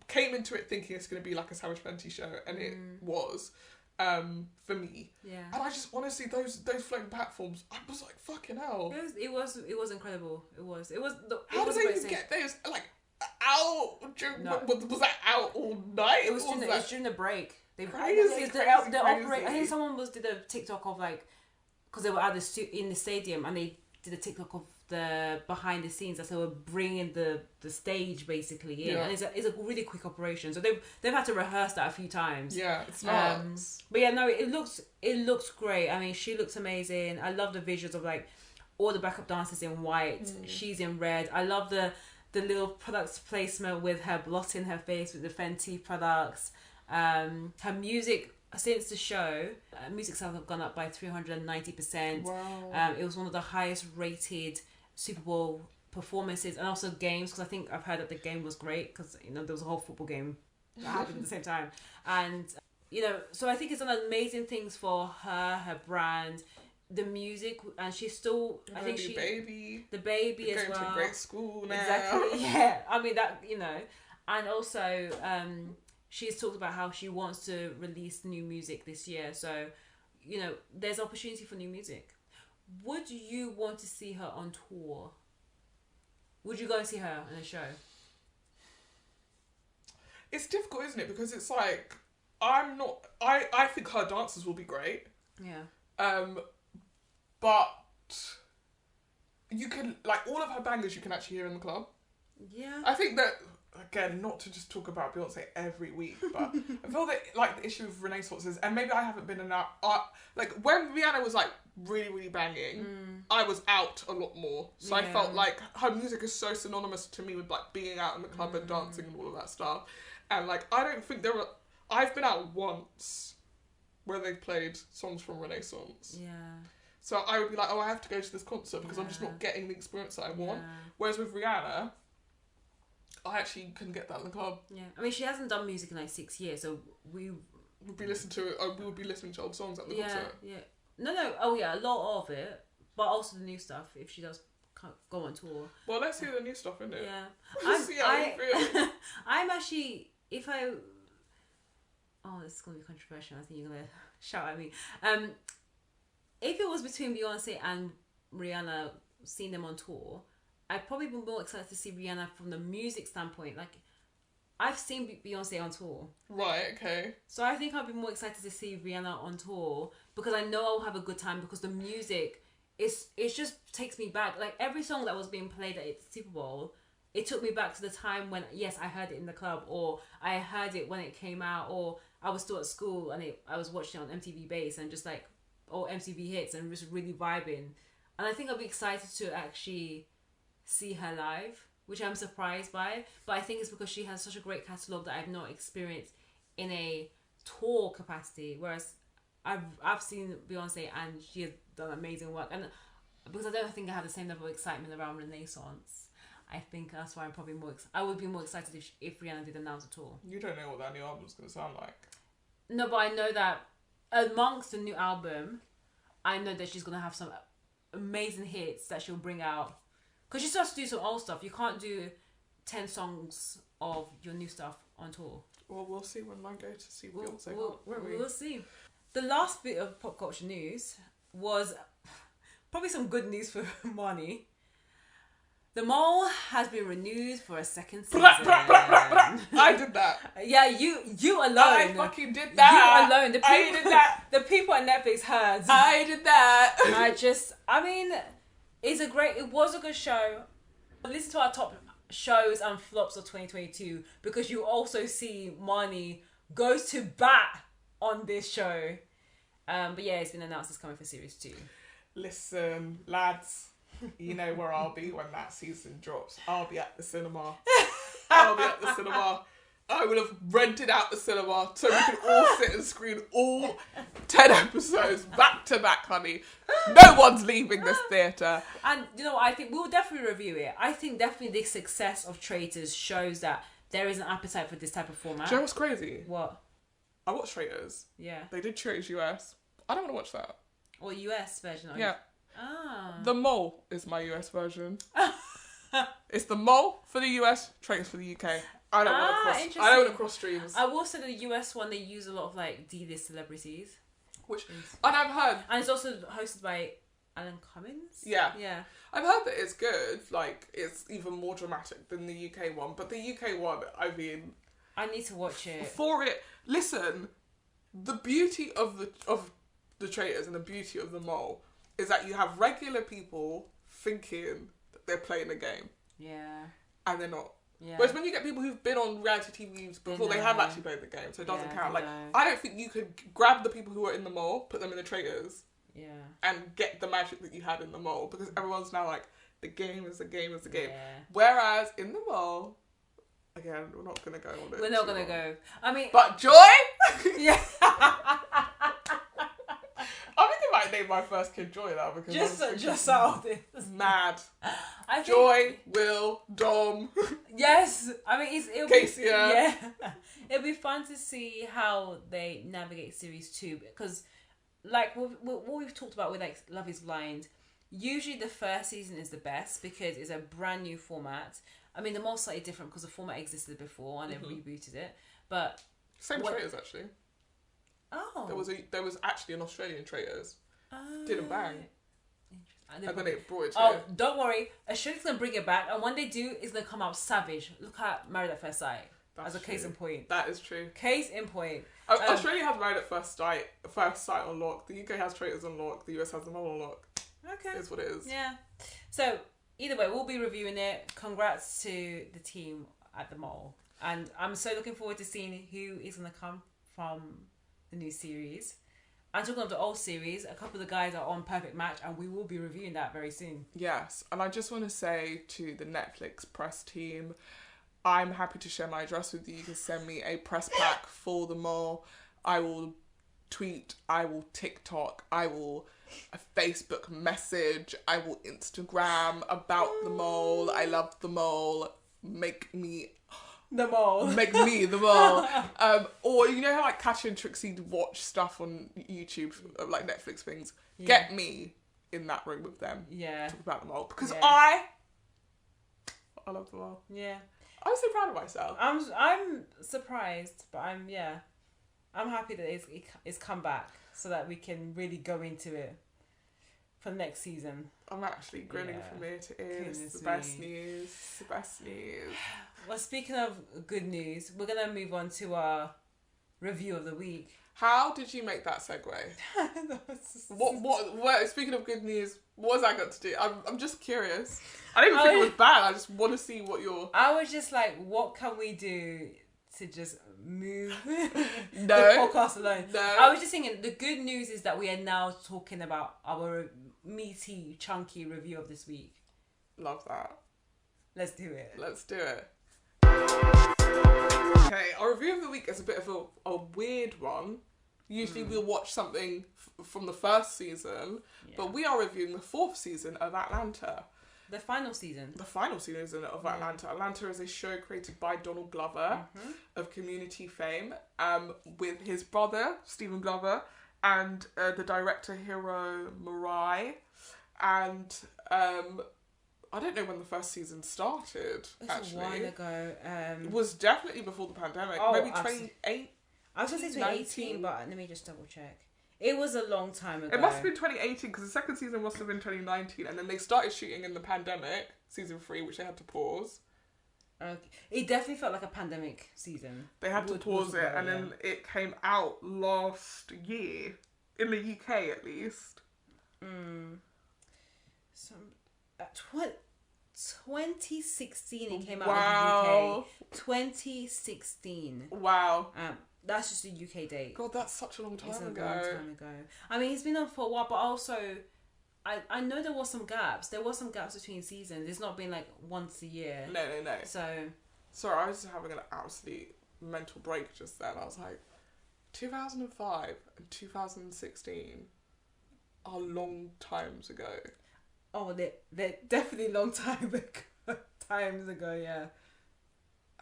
came into it thinking it's going to be like a Savage Fenty show, and it was, for me. Yeah. And I just, honestly, those floating platforms, I was like, fucking hell. It was incredible. How did they even get those, like, out? Was that out all night? It was during the break. Crazy. I think someone did a TikTok of, like, because they were in the stadium, and they did a TikTok of the behind the scenes as they were bringing the stage basically in, and it's a really quick operation, so they've had to rehearse that a few times. Yeah, it's nuts. But yeah, no, it looks great. I mean, she looks amazing. I love the visuals of like all the backup dancers in white, she's in red. I love the little products placement with her blotting her face with the Fenty products. Her music since the show, music sales have gone up by 390%. Wow. It was one of the highest rated Super Bowl performances, and also games, because I think I've heard that the game was great, because you know there was a whole football game that happened at the same time, and you know, so I think it's done amazing things for her brand, the music, and she's still the baby as well, going to great school now. Exactly. Yeah, I mean that, you know, and also she's talked about how she wants to release new music this year, so you know there's opportunity for new music. Would you want to see her on tour? Would you go and see her in a show? It's difficult, isn't it? Because it's like, I think her dances will be great. Yeah. But you can, like, all of her bangers you can actually hear in the club. Yeah. I think that, again, not to just talk about Beyonce every week, but I feel that, like, the issue of Renaissance is, and maybe I haven't been enough, like, when Rihanna was, like, really, really banging, I was out a lot more. So I felt like her music is so synonymous to me with, like, being out in the club and dancing and all of that stuff. And, like, I don't think I've been out once where they played songs from Renaissance. Yeah. So I would be like, I have to go to this concert because I'm just not getting the experience that I want. Whereas with Rihanna, I actually couldn't get that in the club. Yeah, I mean, she hasn't done music in like 6 years, so we would be listening to old songs at the concert. Yeah, No. Oh yeah, a lot of it, but also the new stuff. If she does go on tour. Well, let's hear the new stuff, innit? Yeah. See how you feel. I'm actually, if I... Oh, this is going to be controversial. I think you're going to shout at me. If it was between Beyonce and Rihanna, seeing them on tour, I'd probably be more excited to see Rihanna from the music standpoint. Like, I've seen Beyonce on tour. Right, okay. So I think I'd be more excited to see Rihanna on tour because I know I'll have a good time because the music... It just takes me back. Like, every song that was being played at the Super Bowl, it took me back to the time when, yes, I heard it in the club, or I heard it when it came out, or I was still at school and I was watching it on MTV Base and just like, or MTV Hits and just really vibing. And I think I'll be excited to actually see her live, which I'm surprised by. But I think it's because she has such a great catalogue that I've not experienced in a tour capacity, whereas I've seen Beyonce and she has done amazing work, and because I don't think I have the same level of excitement around Renaissance, I think that's why I'm probably I would be more excited if Rihanna did announce a tour. You don't know what that new album's gonna sound like. No, but I know that amongst the new album, I know that she's gonna have some amazing hits that she'll bring out, because she still has to do some old stuff. You can't do 10 songs of your new stuff on tour. Well, we'll see when I go to see Beyonce. We'll see. The last bit of pop culture news was probably some good news for Marnie. The Mole has been renewed for a second season. I did that. Yeah, you alone. I fucking did that. You alone. I did that. The people at Netflix heard. I did that. I mean, it was a good show. Listen to our top shows and flops of 2022 because you also see Marnie goes to bat on this show. But yeah, it's been announced it's coming for series 2. Listen, lads, you know where I'll be when that season drops. I'll be at the cinema. I would have rented out the cinema so we could all sit and screen all 10 episodes back to back, honey. No one's leaving this theatre. And you know what, I think we'll definitely review it. I think definitely the success of Traitors shows that there is an appetite for this type of format. Do you know what's crazy? What? I watched Traitors. Yeah. They did Traitors US. I don't want to watch that. Or US version. Yeah. Ah. The Mole is my US version. It's The Mole for the US, Traitors for the UK. I don't want to cross streams. I will say the US one, they use a lot of like D-list celebrities. And I've heard... And it's also hosted by Alan Cummins? Yeah. Yeah. I've heard that it's good. Like, it's even more dramatic than the UK one. But the UK one, I mean... I need to watch it. For it... Listen, the beauty of the Traitors and the beauty of the Mole is that you have regular people thinking that they're playing a game. Yeah. And they're not. Yeah. Whereas when you get people who've been on reality TVs before, they have actually played the game, so it doesn't count. Like, I don't think you could grab the people who are in the Mole, put them in the Traitors, and get the magic that you had in the Mole, because everyone's now like, the game is the game is the game. Yeah. Whereas in the Mole, again, we're not going to go on it. We're not going to go. I mean... But Joy? Yeah. I think I might name my first kid Joy now, because just out this. Mad. I think, Joy, Will, Dom. Yes. I mean, it'll Casey. Yeah. It'll be fun to see how they navigate series 2, because like what we've talked about with like Love is Blind, usually the first season is the best because it's a brand new format. I mean, the Mole's slightly different because the format existed before and they've rebooted it, but same Traitors actually. Oh, there was actually an Australian Traitors. Didn't bang. And then it brought it to it. Don't worry, Australia's gonna bring it back, and when they do, it's gonna come out savage. Look at Married at First Sight. As a case in point. That is true. Case in point. Australia has Married at First Sight on lock. The UK has Traitors on lock. The US has them all on lock. Okay. It's what it is. Yeah. So either way, we'll be reviewing it. Congrats to the team at the Mole, and I'm so looking forward to seeing who is gonna come from the new series. And talking of the old series, a couple of the guys are on Perfect Match, and we will be reviewing that very soon. Yes, and I just want to say to the Netflix press team, I'm happy to share my address with you. You can send me a press pack for the Mole. I will tweet, I will TikTok, I will a Facebook message, I will Instagram about the Mole. I love the Mole. Make me The mole. Make me the mole. Or you know how like Katya and Trixie watch stuff on YouTube, like Netflix things. Yeah. Get me in that room with them. Yeah. Talk about the mole because Yeah. I love the mole. Yeah. I'm so proud of myself. I'm surprised, but I'm happy that it's come back so that we can really go into it for next season. I'm actually grinning from ear to ear. It's the best news. The best news. Well, speaking of good news, we're gonna move on to our review of the week. How did you make that segue? What? Speaking of good news, what has that got to do? I'm just curious. I don't even think it was bad. I just want to see what you're. I was just like, what can we do to just move the No. podcast alone? No. I was just thinking, the good news is that we are now talking about our meaty, chunky review of this week. Love that. Let's do it. Let's do it. Okay, our review of the week is a bit of a weird one. Usually we'll watch something from the first season, but we are reviewing the 4th season of Atlanta. The final season. The final season of Atlanta. Atlanta is a show created by Donald Glover of Community fame, with his brother, Stephen Glover, and the director, Hiro Murai. And I don't know when the first season started, It's a while ago. It was definitely before the pandemic. Oh, Maybe 28. I was going to say 2018, but let me just double check. It was a long time ago. It must have been 2018 because the second season must have been 2019, and then they started shooting in the pandemic, season 3, which they had to pause. Okay. It definitely felt like a pandemic season. They had to pause it, and then it came out last year, in the UK at least. Some 2016 it came out Wow. in the UK. 2016. Wow. That's just a UK date. God, that's such a long time It's a ago. long time ago. I mean, it's been on for a while, but also, I know there was some gaps. There was some gaps between seasons. It's not been like once a year. No. So. Sorry, I was just having an absolute mental break just then. I was like, 2005 and 2016 are long times ago. Oh, they're definitely long times ago, yeah.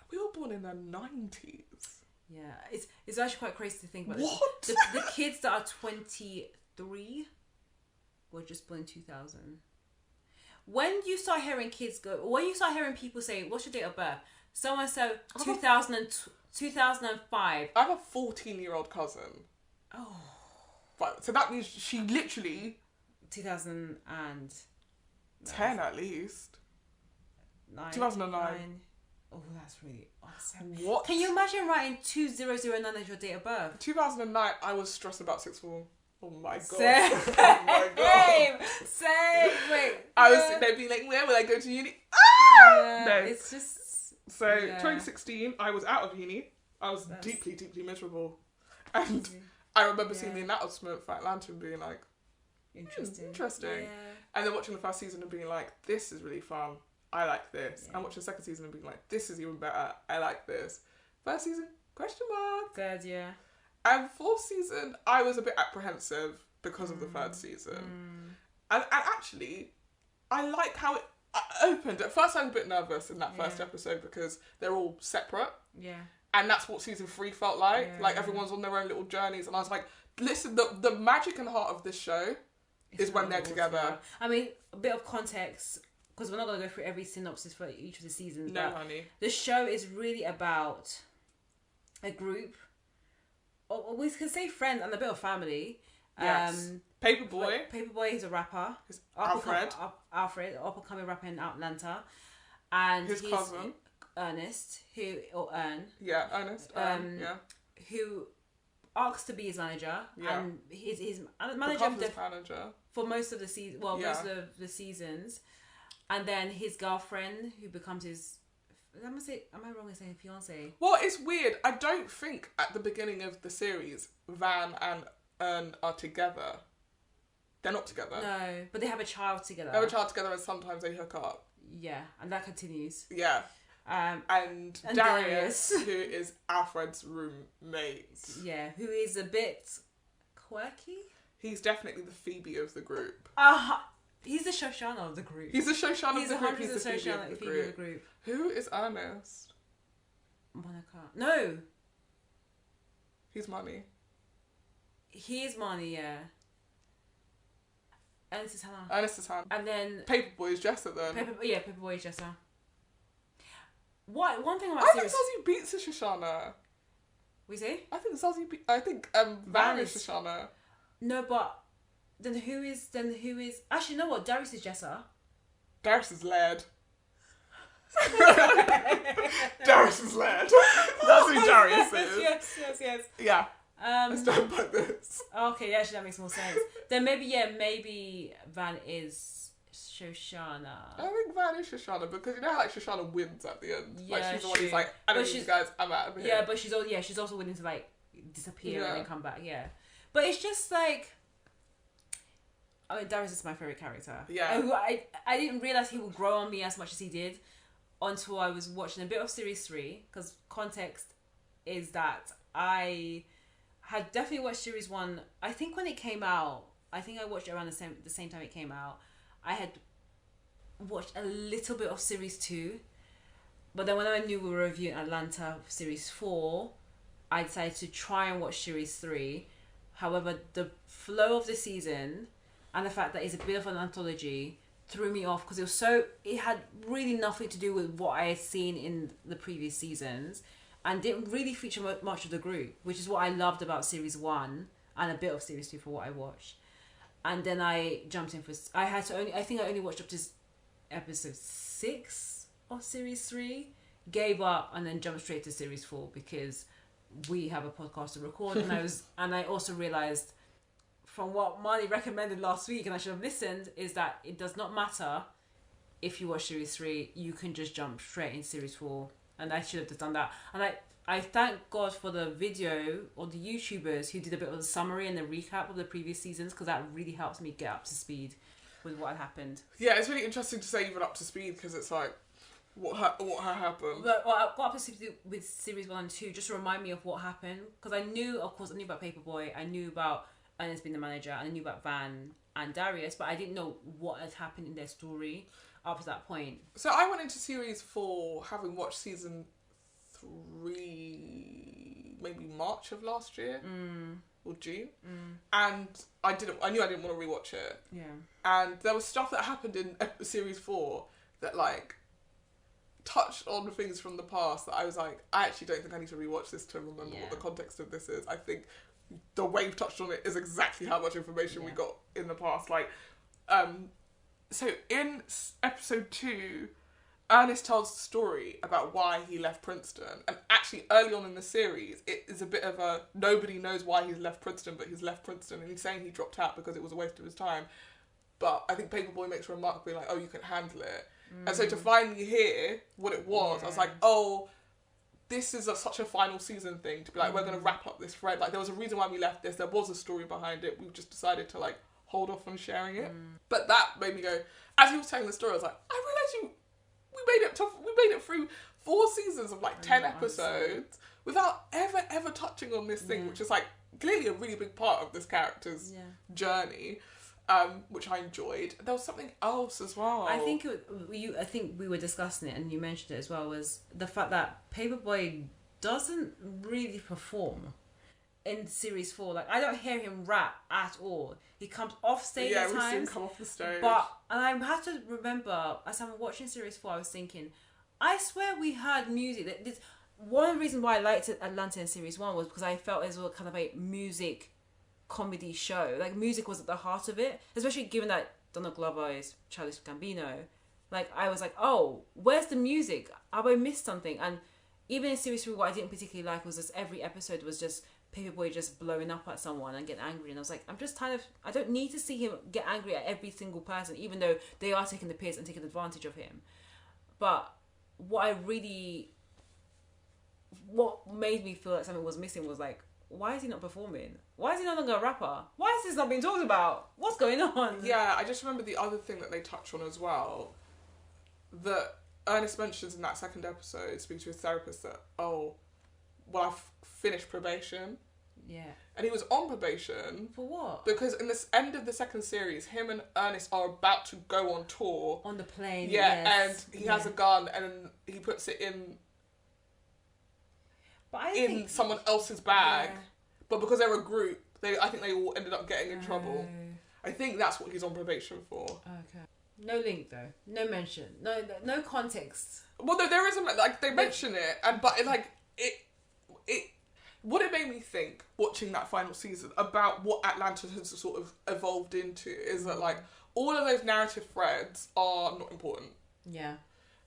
We were born in the 90s. Yeah, it's actually quite crazy to think about. What? The kids that are 23 were just born in 2000. When you start hearing people say, what's your date of birth? Someone said 2005. I have a 14-year-old cousin. Oh. Right, so that means she literally... 2010 at least. 2009. Oh, that's really awesome. What? Can you imagine writing 2009 as your date of birth? 2009, I was stressed about sixth form. Oh my god. Same. Oh my god. Same. Wait. I was sitting there being like, where will I go to uni? Yeah, No. it's just... So, 2016, I was out of uni. I was deeply, deeply miserable. And I remember seeing the announcement for Atlanta and being like, interesting. Yeah. And then watching the first season and being like, this is really fun. I like this. Yeah. And watching the second season and being like, this is even better. I like this. First season, question mark. Third, yeah. And 4th season, I was a bit apprehensive because of the 3rd season. And actually, I like how it opened. At first, I was a bit nervous in that first episode because they're all separate. Yeah. And that's what season 3 felt like. Yeah. Like, everyone's on their own little journeys. And I was like, listen, the magic and heart of this show is when they're together. I mean, a bit of context, because we're not going to go through every synopsis for each of the seasons. No, honey. The show is really about a group, or we can say friends and a bit of family. Yes. Paperboy. Paperboy is a rapper. Alfred, up-and-coming rapper in Atlanta. And his cousin. Ernest, Ernest. Who asks to be his manager. Yeah. And his manager for most of the season. Well, most of the seasons. And then his girlfriend, who becomes his... am I wrong in saying fiance? Well, it's weird. I don't think at the beginning of the series, Van and Ern are together. They're not together. No, but they have a child together. They have a child together and sometimes they hook up. Yeah, and that continues. Yeah. And Darius, who is Alfred's roommate. Yeah, who is a bit quirky. He's definitely the Phoebe of the group. He's the Shoshanna of the group. He's the Shoshanna of the group. He's the Phoebe of the group. Who is Ernest? Monica. No. He's Marnie. He is Marnie, yeah. Ernest is Hannah. Ernest is Hannah. And then... Paperboy is Jessa then. Paperboy is Jessa. One thing about I series... think Zazie beats Shoshanna. We see? I think Van is Shoshanna. No, but then who is actually, you know what? Darius is Jessa. Darius is Laird. Darius is Laird. That's who Darius is. Yes. Yeah. Let's talk about this. Okay, actually that makes more sense. Then maybe Van is Shoshanna. I think Van is Shoshanna because you know how like Shoshanna wins at the end. Yeah, like she's the one who's like, I don't need you guys, I'm out of here. Yeah, but she's also willing to like disappear and then come back. Yeah, but it's just like, I mean, Darius is my favorite character. Yeah, I didn't realize he would grow on me as much as he did until I was watching a bit of series 3. Because context is that I had definitely watched series 1. I think when it came out, I think I watched it around the same time it came out. I had watched a little bit of series 2, but then when I knew we were reviewing Atlanta series 4, I decided to try and watch series 3. However, the flow of the season and the fact that it's a bit of an anthology threw me off because it had really nothing to do with what I had seen in the previous seasons and didn't really feature much of the group, which is what I loved about series 1 and a bit of series 2 for what I watched. And then I jumped in I think I only watched up to episode 6 of series 3, gave up, and then jumped straight to series 4 because we have a podcast to record. And I also realised from what Marnie recommended last week, and I should have listened, is that it does not matter if you watch series 3, you can just jump straight in series 4. And I should have just done that. And I thank God for the video or the YouTubers who did a bit of a summary and the recap of the previous seasons, because that really helps me get up to speed with what happened. Yeah, it's really interesting to say even up to speed because it's like, what happened? But I got up to speed with series 1 and 2 just to remind me of what happened, because I knew about Paperboy, I knew about Ernest being the manager, and I knew about Van and Darius, but I didn't know what had happened in their story up to that point. So I went into series 4 having watched season 3 maybe March of last year or June, and I knew I didn't want to rewatch it. Yeah, and there was stuff that happened in series 4 that like touched on things from the past that I was like, I actually don't think I need to rewatch this to remember what the context of this is. I think the way we've touched on it is exactly how much information we got in the past. Like, so in episode 2, Ernest tells the story about why he left Princeton. And actually, early on in the series, it is a bit of a nobody knows why he's left Princeton, but he's left Princeton. And he's saying he dropped out because it was a waste of his time. But I think Paperboy makes a remark being like, oh, you can handle it. And so to finally hear what it was, I was like, oh, this is such a final season thing. To be like, we're going to wrap up this thread. Like, there was a reason why we left this. There was a story behind it. We've just decided to, like, hold off on sharing it. But that made me go, as he was telling the story, I was like, I realised we made it through 4 seasons of like 10 episodes without ever touching on this thing, which is like clearly a really big part of this character's journey, which I enjoyed. There was something else as well. I think we were discussing it, and you mentioned it as well, was the fact that Paperboy doesn't really perform in series 4. Like, I don't hear him rap at all. He comes off stage at times. Yeah, we've seen him come off the stage. And I had to remember, as I'm watching series 4, I was thinking, I swear we had music. One of the reasons why I liked Atlanta in series 1 was because I felt it was kind of a music comedy show. Like, music was at the heart of it, especially given that Donald Glover is Childish Gambino. Like, I was like, oh, where's the music? Have I missed something? And even in series 3, what I didn't particularly like was just every episode was just Paperboy just blowing up at someone and getting angry, and I was like, I don't need to see him get angry at every single person, even though they are taking the piss and taking advantage of him. But what made me feel like something was missing was like, why is he not performing? Why is he no longer a rapper? Why is this not being talked about? What's going on? Yeah, I just remember the other thing that they touch on as well, that Ernest mentions in that second episode, speaking to his therapist, that, I've finished probation. Yeah. And he was on probation. For what? Because in this end of the second series, him and Ernest are about to go on tour. On the plane, yeah, yes. And he has a gun and he puts it in But I in think someone else's bag. Yeah. But because they're a group, I think they all ended up getting in trouble. I think that's what he's on probation for. Okay. No link though. No mention. No context. Well, no, there isn't. Like they mention it, but what it made me think watching that final season about what Atlanta has sort of evolved into is that like all of those narrative threads are not important. Yeah.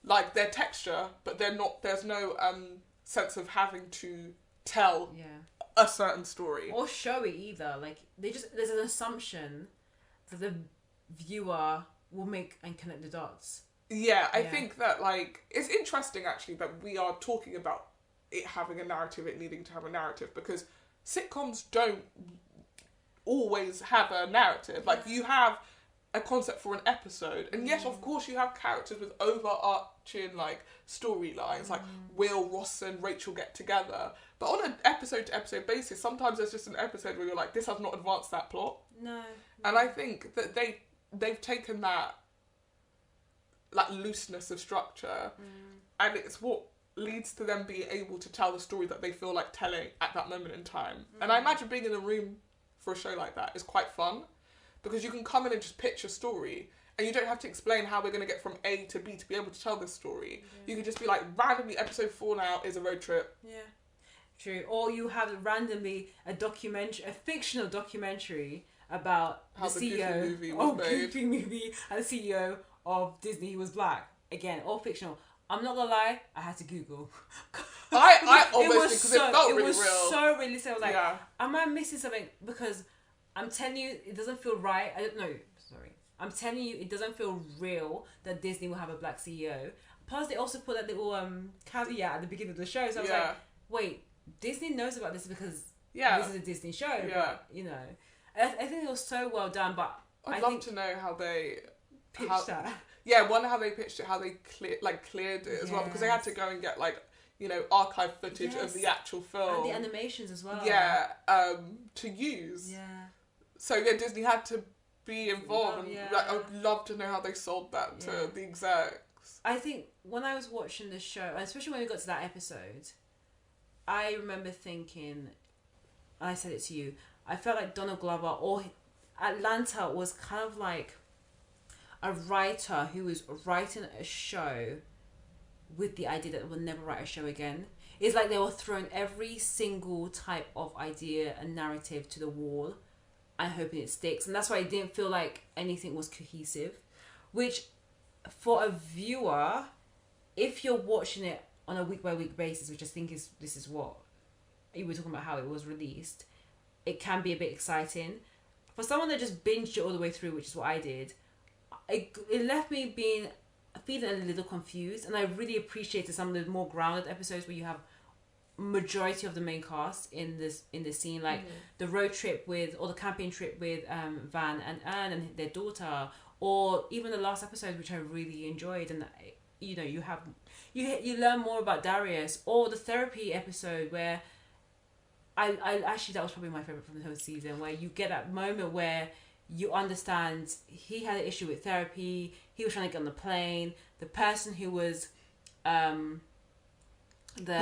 Like they're texture, but they're not. There's no sense of having to tell a certain story or show it either. Like there's an assumption that the viewer will make and connect the dots. Yeah, I think that like it's interesting actually that we are talking about it having a narrative, it needing to have a narrative, because sitcoms don't always have a narrative. Like you have a concept for an episode, and yes, of course you have characters with overarching like storylines, like Will, Ross and Rachel get together, but on an episode to episode basis, sometimes there's just an episode where you're like, this has not advanced that plot. No. And I think that they've taken that like looseness of structure, and it's what leads to them being able to tell the story that they feel like telling at that moment in time. And I imagine being in the room for a show like that is quite fun, because you can come in and just pitch a story, and you don't have to explain how we're going to get from A to B to be able to tell this story. You can just be like, randomly, episode 4 now is a road trip. Yeah. True. Or you have randomly a fictional documentary about How the the CEO Goofy movie was made. Goofy movie and the CEO of Disney who was black. Again, all fictional. I'm not gonna lie, I had to Google. I almost because it felt really real. It was so realistic. I was like, Yeah. am I missing something? Because I'm telling you, it doesn't feel right. I don't know. Sorry. I'm telling you, it doesn't feel real that Disney will have a black CEO. Plus, they also put that little caveat at the beginning of the show. So I was like, wait, Disney knows about this because this is a Disney show. Yeah. But, you know, I think it was so well done. But I'd love to know how they pitched that. Yeah, one, how they pitched it, how they cleared it as well, because they had to go and get like, you know, archive footage of the actual film. And the animations as well. Yeah, to use. Yeah. So yeah, Disney had to be involved, and like, I would love to know how they sold that to the execs. I think when I was watching the show, especially when we got to that episode, I remember thinking, and I said it to you, I felt like Donald Glover or Atlanta was kind of like a writer who was writing a show with the idea that they will never write a show again. It's like they were throwing every single type of idea and narrative to the wall and hoping it sticks. And that's why it didn't feel like anything was cohesive. Which, for a viewer, if you're watching it on a week-by-week basis, which I think this is what you were talking about, how it was released, it can be a bit exciting. For someone that just binged it all the way through, which is what I did, it left me feeling a little confused, and I really appreciated some of the more grounded episodes where you have majority of the main cast in this scene, like the road trip or the camping trip with Van and Anne and their daughter, or even the last episode, which I really enjoyed, and you know you learn more about Darius, or the therapy episode where I actually, that was probably my favorite from the whole season, where you get that moment where you understand he had an issue with therapy, he was trying to get on the plane, the person who was who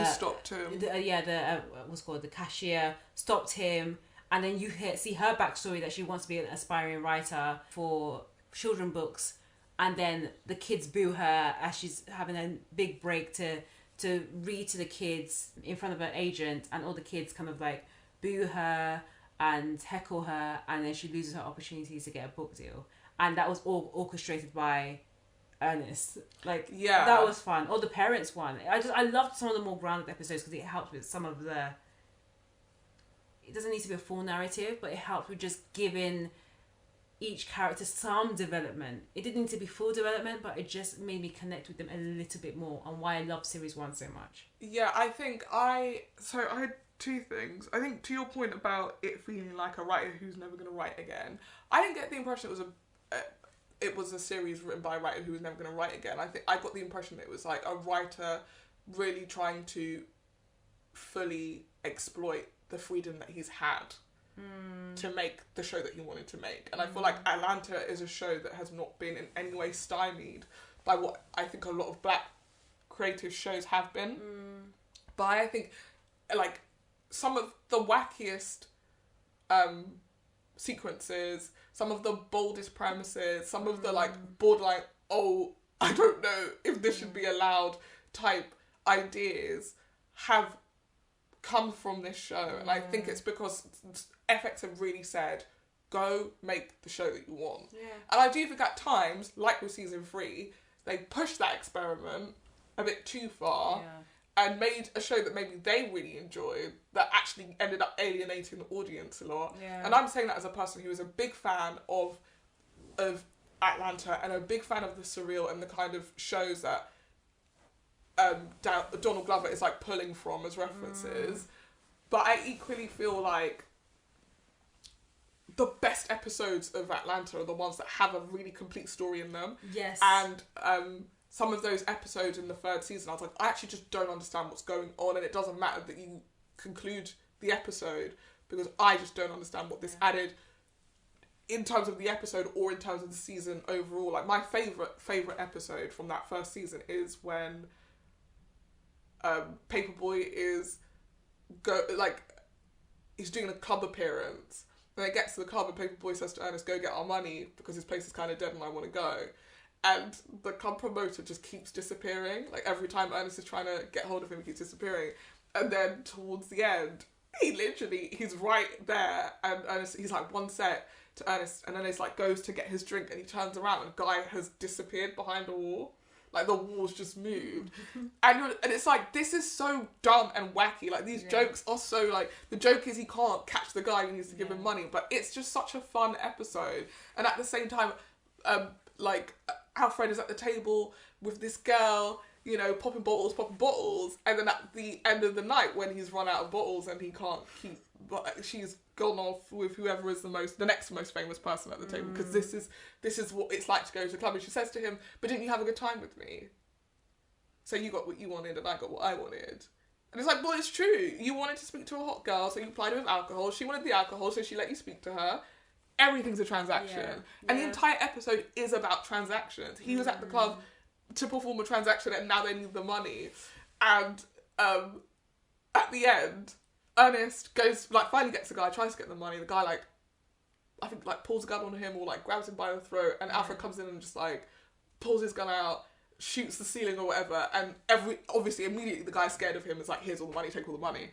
stopped him, what's called the cashier stopped him, and then you see her backstory that she wants to be an aspiring writer for children books, and then the kids boo her as she's having a big break to read to the kids in front of an agent, and all the kids kind of like boo her and heckle her, and then she loses her opportunities to get a book deal, and that was all orchestrated by Ernest. Like, that was fun. Or the parents one, I loved some of the more grounded episodes because it helped with some of the, it doesn't need to be a full narrative, but it helped with just giving each character some development. It didn't need to be full development, but it just made me connect with them a little bit more, and why I love series 1 so much. Yeah, I think I had two things. I think to your point about it feeling like a writer who's never going to write again, I didn't get the impression it was a series written by a writer who was never going to write again. I think I got the impression that it was like a writer really trying to fully exploit the freedom that he's had to make the show that he wanted to make. And I feel like Atlanta is a show that has not been in any way stymied by what I think a lot of black creative shows have been. But I think like some of the wackiest sequences, some of the boldest premises, some of the like borderline, oh, I don't know if this should be allowed type ideas have come from this show. And I think it's because FX have really said, go make the show that you want. Yeah. And I do think at times, like with season 3, they pushed that experiment a bit too far and made a show that maybe they really enjoyed that actually ended up alienating the audience a lot. Yeah. And I'm saying that as a person who is a big fan of Atlanta and a big fan of the surreal and the kind of shows that Donald Glover is like pulling from as references. But I equally feel like the best episodes of Atlanta are the ones that have a really complete story in them. Yes. And some of those episodes in the 3rd season, I was like, I actually just don't understand what's going on, and it doesn't matter that you conclude the episode because I just don't understand what this added in terms of the episode or in terms of the season overall. Like my favourite episode from that 1st season is when Paperboy is he's doing a club appearance. And it gets to the club and Paperboy says to Ernest, go get our money because his place is kind of dead and I want to go. And the club promoter just keeps disappearing. Like every time Ernest is trying to get hold of him, he keeps disappearing. And then towards the end, he's right there. And Ernest, he's like one set to Ernest. And then Ernest like goes to get his drink and he turns around and the guy has disappeared behind a wall. Like the wall's just moved. And it's like, this is so dumb and wacky. Like these jokes are so like, the joke is he can't catch the guy who needs to give him money. But it's just such a fun episode. And at the same time, like Alfred is at the table with this girl, you know, popping bottles. And then at the end of the night when he's run out of bottles and he can't keep, she's gone off with whoever is the next most famous person at the table, because this is what it's like to go to the club. And she says to him, but didn't you have a good time with me? So you got what you wanted and I got what I wanted. And it's like, well, it's true. You wanted to speak to a hot girl, so you applied her with alcohol. She wanted the alcohol, so she let you speak to her. Everything's a transaction. Yeah. And the entire episode is about transactions. He was at the club to perform a transaction and now they need the money. And at the end, Ernest goes, like, finally gets the guy, tries to get the money. The guy, like, I think, like, pulls a gun on him or, like, grabs him by the throat. And Alfred comes in and just, like, pulls his gun out, shoots the ceiling or whatever. And obviously, immediately the guy's scared of him. It's like, here's all the money, take all the money.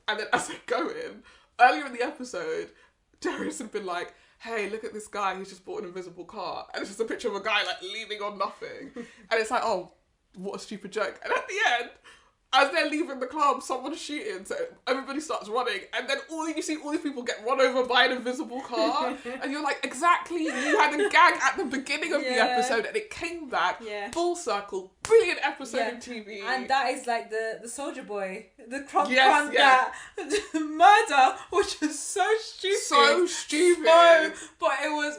And then as they go in, earlier in the episode, Darius had been like, hey, look at this guy, he's just bought an invisible car. And it's just a picture of a guy, like, leaning on nothing. And it's like, oh, what a stupid joke. And at the end, as they're leaving the club, someone's shooting, so everybody starts running, and then you see all these people get run over by an invisible car, and you're like, exactly, you had a gag at the beginning of the episode, and it came back, full circle, brilliant episode of TV. And that is like the Soldier Boy, the that murder, which is so stupid. So stupid. But it was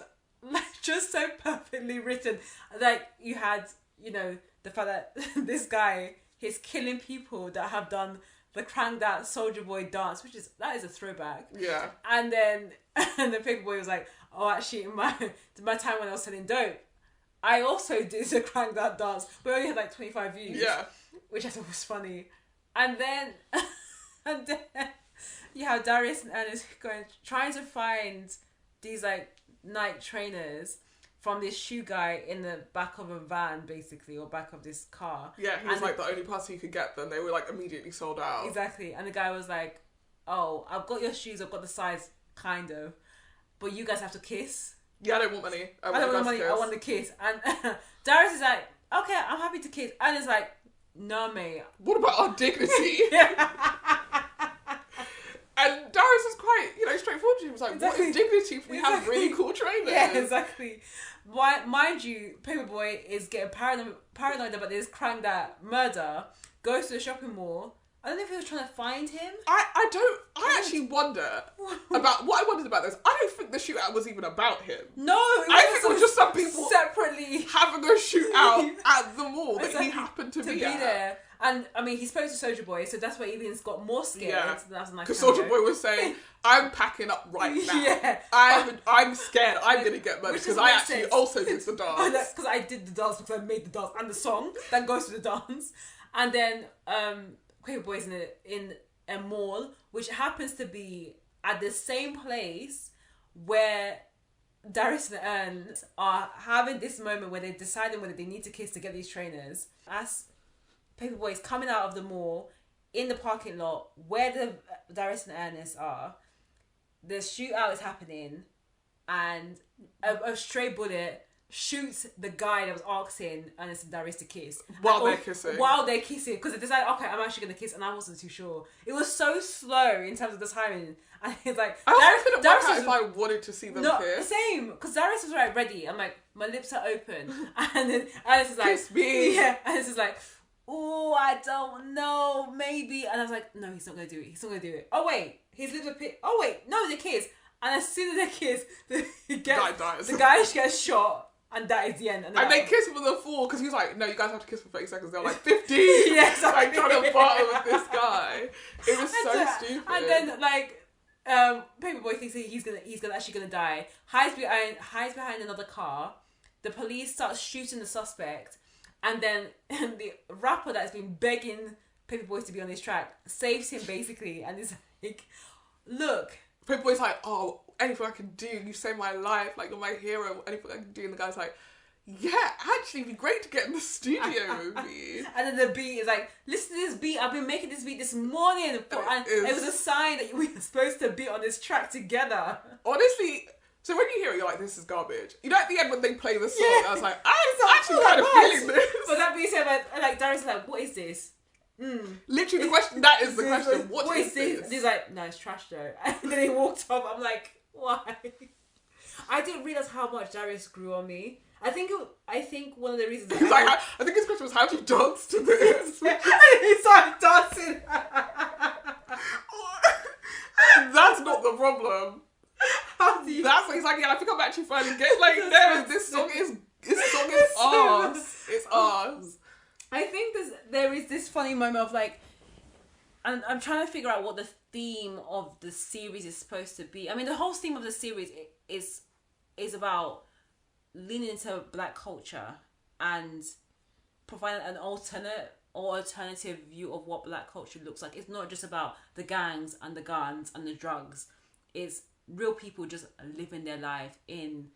like just so perfectly written. Like, you had, you know, the fact that this guy, he's killing people that have done the Crank That Soldier Boy dance, that is a throwback. Yeah. And then the Paperboy was like, oh, actually, in my time when I was selling dope, I also did the Crank That dance, but I only had like 25 views. Yeah. Which I thought was funny. And then you have Darius and Ernest trying to find these like night trainers from this shoe guy in the back of a van, basically, or back of this car. Yeah, he was like the only person who could get them. They were like immediately sold out. Exactly. And the guy was like, oh, I've got your shoes, I've got the size, kind of, but you guys have to kiss. Yeah, I don't want money. I don't want money, I want the kiss. And Darius is like, okay, I'm happy to kiss. And it's like, no, mate. What about our dignity? And Darius is quite, straightforward. He was like, exactly. What is dignity if we have really cool trainers? Yeah, exactly. Mind you, Paperboy is getting paranoid about this Crank That murder, goes to the shopping mall. I don't know if he was trying to find him. I actually wonder about, what I wondered about this, I don't think the shootout was even about him. No, I think it was just some people separately having a shootout at the mall that he happened to be there. And, I mean, he spoke to Soldier Boy, so that's why he even got more scared. Yeah. So that's a nice. Because Soldier Boy was saying, I'm packing up right now. Yeah. I'm scared. I'm going to get murdered because I actually also did the dance. Because I did the dance because I made the dance and the song that goes to the dance. And then Paperboy's in a mall, which happens to be at the same place where Darius and Ernst are having this moment where they're deciding whether they need to kiss to get these trainers. As Paperboy is coming out of the mall in the parking lot where the Darius and Ernest are, the shootout is happening, and a stray bullet shoots the guy that was asking Ernest and Darius to kiss while they're kissing, because they decided, okay, I'm actually gonna kiss, and I wasn't too sure. It was so slow in terms of the timing, and it's like I couldn't work out if I wanted to see them kiss. Same, because Darius was right ready. I'm like, my lips are open, and then Ernest is like, kiss me. Yeah, Ernest is like, oh, I don't know, maybe, and I was like, no, he's not gonna do it. He's not gonna do it. Oh wait, his lips are oh wait, no, they kiss, and as soon as they kiss, the guy dies. The guy gets shot. And that is the end. And they kiss him on the floor because he was like, no, you guys have to kiss for 30 seconds. They're like, 15! Yeah, exactly. Like, trying to barter with this guy. It was so stupid. And then, like, Paperboy thinks he's actually gonna die. Hides behind another car. The police start shooting the suspect. And then the rapper that's been begging Paperboy to be on his track saves him, basically. And he's like, look. Paperboy's like, oh, anything I can do, you saved my life, like, you're my hero, anything I can do. And the guy's like, yeah, actually, it'd be great to get in the studio with me. And then the beat is like, listen to this beat, I've been making this beat this morning, and it was a sign that we were supposed to be on this track together. Honestly, so when you hear it, you're like, this is garbage. You know, at the end when they play the song, I was like, I'm actually kind of feeling this. But that being said, like, Darius is like, what is this? Literally the question, that is the question. What is this? And he's like, no, it's trash though. And then he walked off. I'm like, why? I didn't realise how much Darius grew on me. I think one of the reasons I think his question was, how do you dance to this? He started dancing. That's not the problem. How do you? That's he's like, yeah, I think I'm actually finally getting like there. This song is ours. It's ours. I think there is this funny moment of like, and I'm trying to figure out what the theme of the series is supposed to be. I mean, the whole theme of the series is about leaning into black culture and providing an alternative view of what black culture looks like. It's not just about the gangs and the guns and the drugs. It's real people just living their life in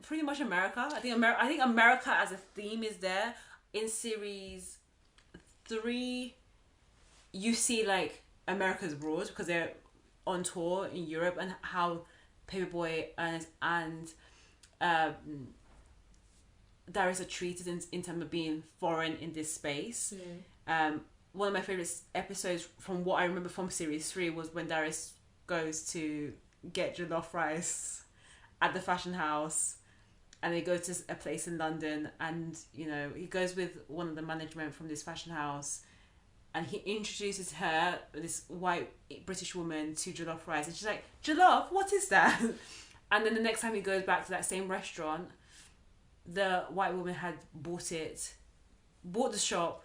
pretty much America. I think America as a theme is there. In series 3, you see like America's abroad because they're on tour in Europe, and how Paperboy and Darius are treated in terms of being foreign in this space. One of my favourite episodes from what I remember from series 3 was when Darius goes to get jollof rice at the fashion house, and they go to a place in London, and you know, he goes with one of the management from this fashion house, and he introduces her, this white British woman, to jollof rice, and she's like, jollof, what is that? And then the next time he goes back to that same restaurant, the white woman had bought the shop,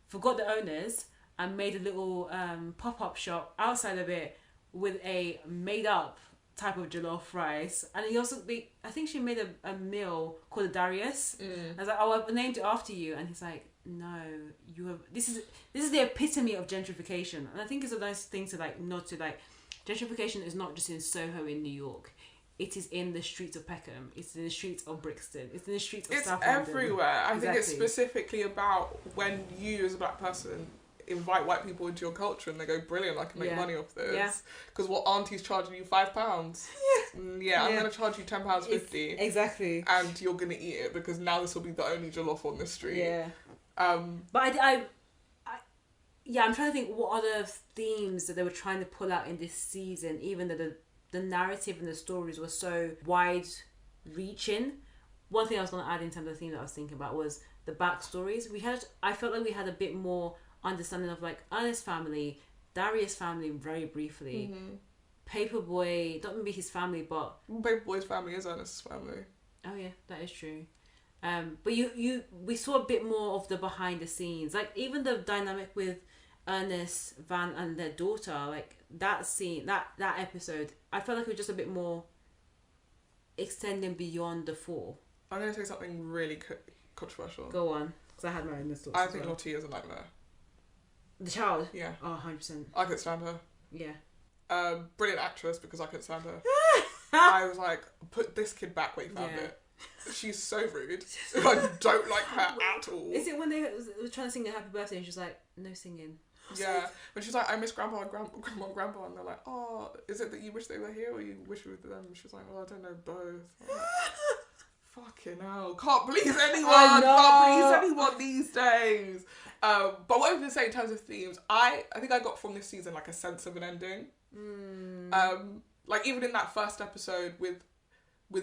forgot the owners, and made a little pop-up shop outside of it with a made-up type of jollof rice. And he also, I think she made a meal called a Darius. I was like, oh, I named it after you. And he's like, no, you have, this is the epitome of gentrification. And I think it's a nice thing to like nod to, like, gentrification is not just in Soho in New York. It is in the streets of Peckham. It's in the streets of Brixton. It's in the streets of South London. It's everywhere. I think it's specifically about when you as a black person invite white people into your culture and they go, brilliant, I can make money off this. Because what auntie's charging you £5? I'm going to charge you £10.50. Exactly. And you're going to eat it because now this will be the only jollof on the street. But I'm trying to think what other themes that they were trying to pull out in this season, even though the narrative and the stories were so wide-reaching. One thing I was going to add in terms of the theme that I was thinking about was the backstories. I felt like we had a bit more understanding of like Ernest's family, Darius' family very briefly. Paperboy, not maybe his family, but Paperboy's family is Ernest's family. Oh yeah, that is true. But we saw a bit more of the behind the scenes, like even the dynamic with Ernest, Van, and their daughter. Like that scene, that episode, I felt like it was just a bit more extending beyond the 4. I'm going to say something really controversial. Go on, because I had my own thoughts. I think Lottie is a nightmare. The child? Yeah. Oh, 100%. I couldn't stand her. Yeah. Brilliant actress because I couldn't stand her. I was like, put this kid back where you found it. She's so rude. I don't like her at all. Is it when they were trying to sing a happy birthday and she's like, no singing? Yeah, when she's like, I miss grandma and grandma and grandpa, and they're like, oh, is it that you wish they were here or you wish you were with them? And she's like, oh, I don't know, both. Like, fucking hell, can't please anyone these days. But what I was going to say in terms of themes, I think I got from this season like a sense of an ending. Like even in that first episode with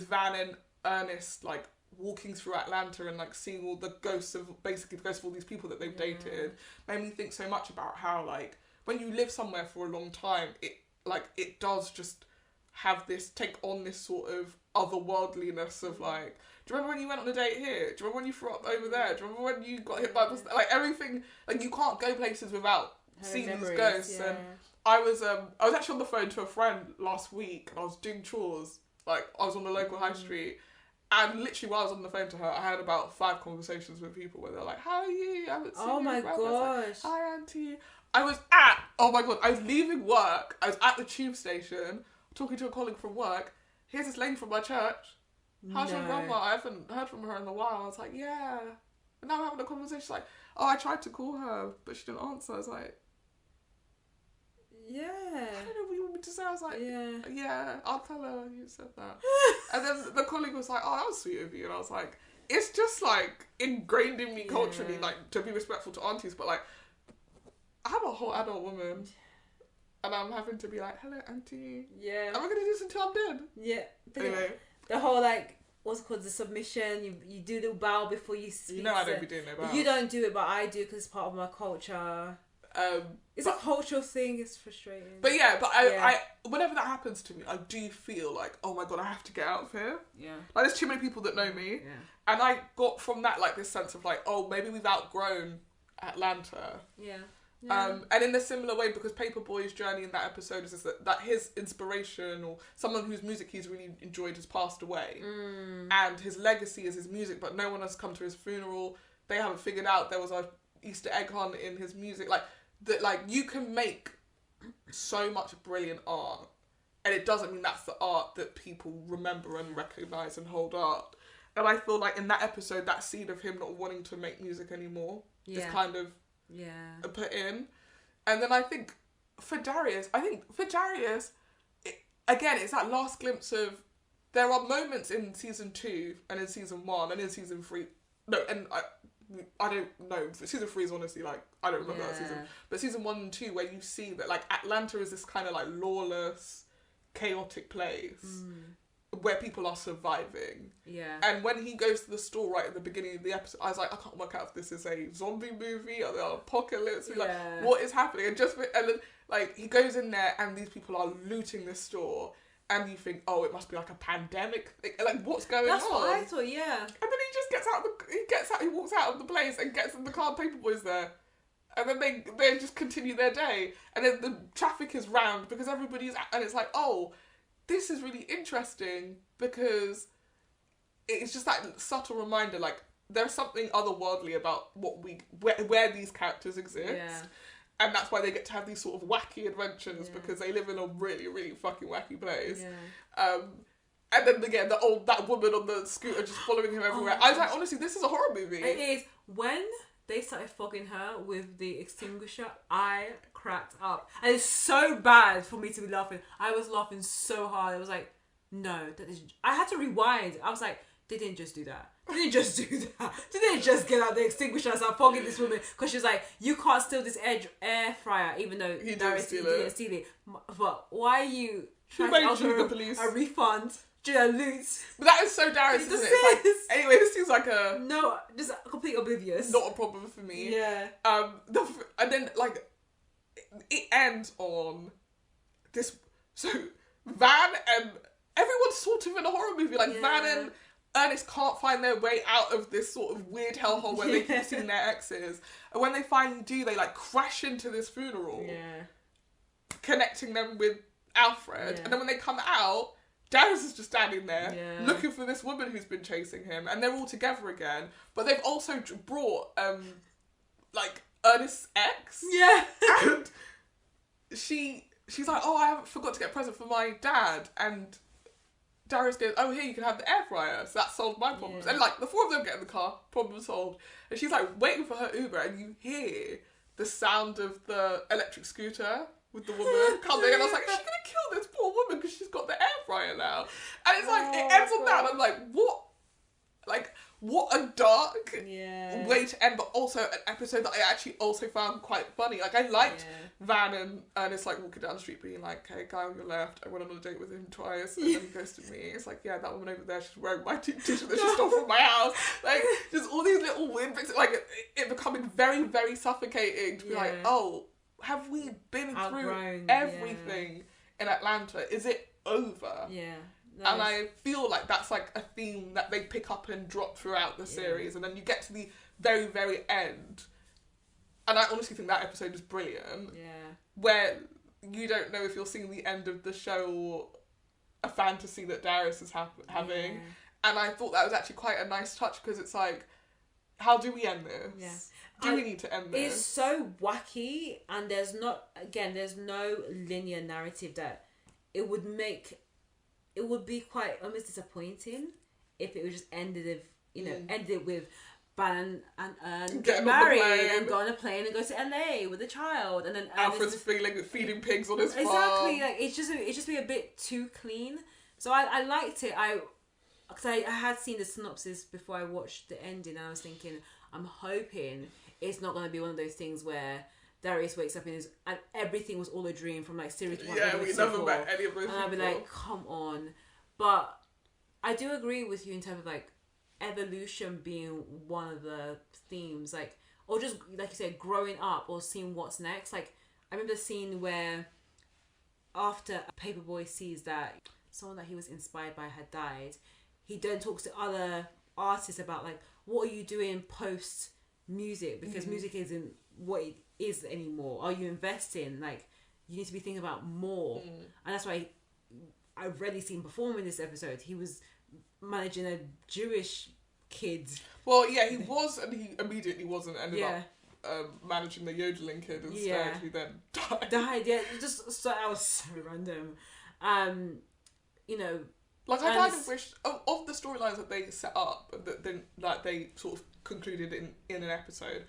Van and Ernest like walking through Atlanta and like seeing all the ghosts of all these people that they've dated, made me think so much about how like when you live somewhere for a long time, it does just have this take on this sort of otherworldliness of like, do you remember when you went on a date here? Do you remember when you threw up over there? Do you remember when you got hit by like everything? Like you can't go places without seeing these ghosts. And I was actually on the phone to a friend last week and I was doing chores. Like I was on the local high street. And literally while I was on the phone to her, I had about 5 conversations with people where they're like, how are you? I haven't seen you. Oh my gosh. gosh. Like, hi auntie. I was leaving work. I was at the tube station talking to a colleague from work. Here's this lady from my church. How's your grandma? I haven't heard from her in a while. I was like, yeah. And now we're having a conversation. She's like, oh, I tried to call her, but she didn't answer. I was like, yeah. I don't know what you want me to say. I was like, yeah, I'll tell her you said that. And then the colleague was like, oh, that was sweet of you. And I was like, it's just like ingrained in me culturally, like to be respectful to aunties, but like I'm a whole adult woman. And I'm having to be like, hello, auntie. Yeah. Am I going to do this until I'm dead? Yeah. Anyway. The whole like, what's it called, the submission, you do the bow before you speak. You know I don't be doing no bow. You don't do it, but I do because it's part of my culture. It's a cultural thing. It's frustrating. But I whenever that happens to me, I do feel like, oh my god, I have to get out of here. Yeah. Like there's too many people that know me. Yeah. And I got from that like this sense of like, oh, maybe we've outgrown Atlanta. Yeah. And in a similar way, because Paperboy's journey in that episode is that his inspiration or someone whose music he's really enjoyed has passed away, and his legacy is his music, but no one has come to his funeral. They haven't figured out there was a Easter egg hunt in his music. Like that, like you can make so much brilliant art, and it doesn't mean that's the art that people remember and recognize and hold up. And I feel like in that episode, that seed of him not wanting to make music anymore is kind of put in. And then I think for Darius, again, it's that last glimpse of, there are moments in season 2 and in season 1 and in season 3. No, and I don't know. Season 3 is honestly like, I don't remember that season. But season 1 and 2 where you see that like Atlanta is this kind of like lawless, chaotic place where people are surviving. Yeah. And when he goes to the store right at the beginning of the episode, I was like, I can't work out if this is a zombie movie or the apocalypse. Like, what is happening? And then like he goes in there and these people are looting the store. And you think, oh, it must be like a pandemic thing. Like, what's going on? That's what I thought, yeah. And then he just he walks out of the place and gets in the car, Paperboy's there. And then they just continue their day. And then the traffic is rammed because and it's like, oh, this is really interesting because it's just that subtle reminder, like, there's something otherworldly about where these characters exist. Yeah. And that's why they get to have these sort of wacky adventures because they live in a really, really fucking wacky place. Yeah. And then again, that woman on the scooter just following him everywhere. I was like, honestly, this is a horror movie. It is. When they started fogging her with the extinguisher, I cracked up. And it's so bad for me to be laughing. I was laughing so hard. I was like, no, that is. I had to rewind. I was like, they didn't just do that. They didn't just do that. They didn't just get out the extinguisher and start fogging this woman because she's like, you can't steal this air fryer, even though he didn't steal it. But why are you trying to offer the police a refund? Loot. But that is so Darius, isn't it? It's like, anyway, this seems like just complete oblivious. Not a problem for me. Yeah. And then like it ends on this. So Van and everyone's sort of in a horror movie. Like Van and Ernest can't find their way out of this sort of weird hellhole where they keep seeing their exes. And when they finally do, they like crash into this funeral. Yeah. Connecting them with Alfred. Yeah. And then when they come out, Darius is just standing there looking for this woman who's been chasing him. And they're all together again. But they've also brought like Ernest's ex. Yeah. And she's like, oh, I forgot to get a present for my dad. And Darius goes, oh, here, you can have the air fryer. So that solved my problems. Yeah. And like, the four of them get in the car, problem solved. And she's like waiting for her Uber, and you hear the sound of the electric scooter with the woman coming. And I was like, she's going to kill this poor woman because she's got the air fryer now. And it's like, it ends on that. And I'm like, what? Like, what a dark way to end, but also an episode that I actually also found quite funny. Like, I liked Van and Ernest like walking down the street being like, hey, guy on your left, I went on a date with him twice, and then he ghosted me. It's like, yeah, that woman over there, she's wearing my t-shirt that she stole from my house. Like, just all these little weird bits, like, it becoming very, very suffocating to be like, oh, have we been through everything in Atlanta? Is it over? Yeah. Nice. And I feel like that's like a theme that they pick up and drop throughout the series, and then you get to the very, very end, and I honestly think that episode is brilliant. Yeah. Where you don't know if you're seeing the end of the show or a fantasy that Darius is having, and I thought that was actually quite a nice touch, because it's like, how do we end this? Yeah. Do we need to end this? It's so wacky, and there's no linear narrative that it would make. It would be quite almost disappointing if it was just ended with Van and Ern get married and go on a plane and go to LA with a child, and then Alfred's feeding pigs on his farm. Exactly, like it's just be a bit too clean. So I liked it. Because I had seen the synopsis before I watched the ending, and I was thinking, I'm hoping it's not going to be one of those things where Darius wakes up and everything was all a dream from like series 1. Yeah, we never met any of those people. And I'd be like, come on. But I do agree with you in terms of like evolution being one of the themes, like, or just like you said, growing up or seeing what's next. Like, I remember the scene where after Paperboy sees that someone that he was inspired by had died, he then talks to other artists about like, what are you doing post music, because music isn't what it is anymore. Are you investing? Like, you need to be thinking about more. And that's why I've rarely seen him perform in this episode. He was managing a Jewish kid. Well, yeah, he was, and he immediately wasn't. Ended up managing the yodeling kid instead, who then died. Yeah. Just so that was so random. You know, like, I kind of wish of the storylines that they set up, that then like they sort of concluded in an episode.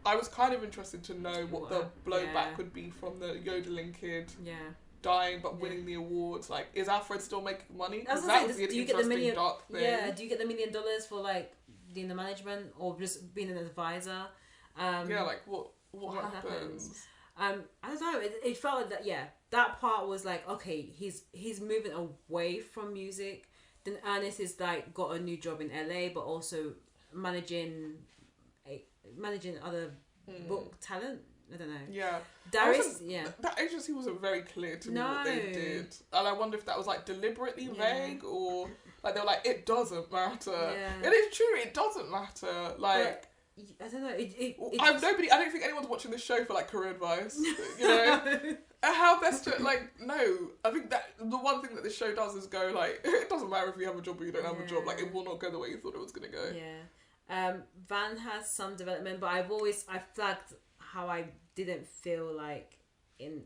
I was kind of interested to know what the blowback would be from the yodeling kid dying but winning the awards. Like, is Alfred still making money? Because that would be an interesting dark thing. Yeah, do you get the $1 million for like doing the management or just being an advisor? Like what happens? I don't know. It felt like that. Yeah, that part was like, okay, he's moving away from music. Then Ernest is like got a new job in LA, but also managing other book talent. I don't know. Yeah. Darius, that agency wasn't very clear to me what they did, and I wonder if that was like deliberately vague, or like they were like, it doesn't matter. It is true, it doesn't matter. Like, but, I don't know. I don't think anyone's watching this show for like career advice. You know, how best to like. No, I think that the one thing that this show does is go like, it doesn't matter if you have a job or you don't have a job. Like, it will not go the way you thought it was gonna go. Yeah. Van has some development, but I flagged how I didn't feel like in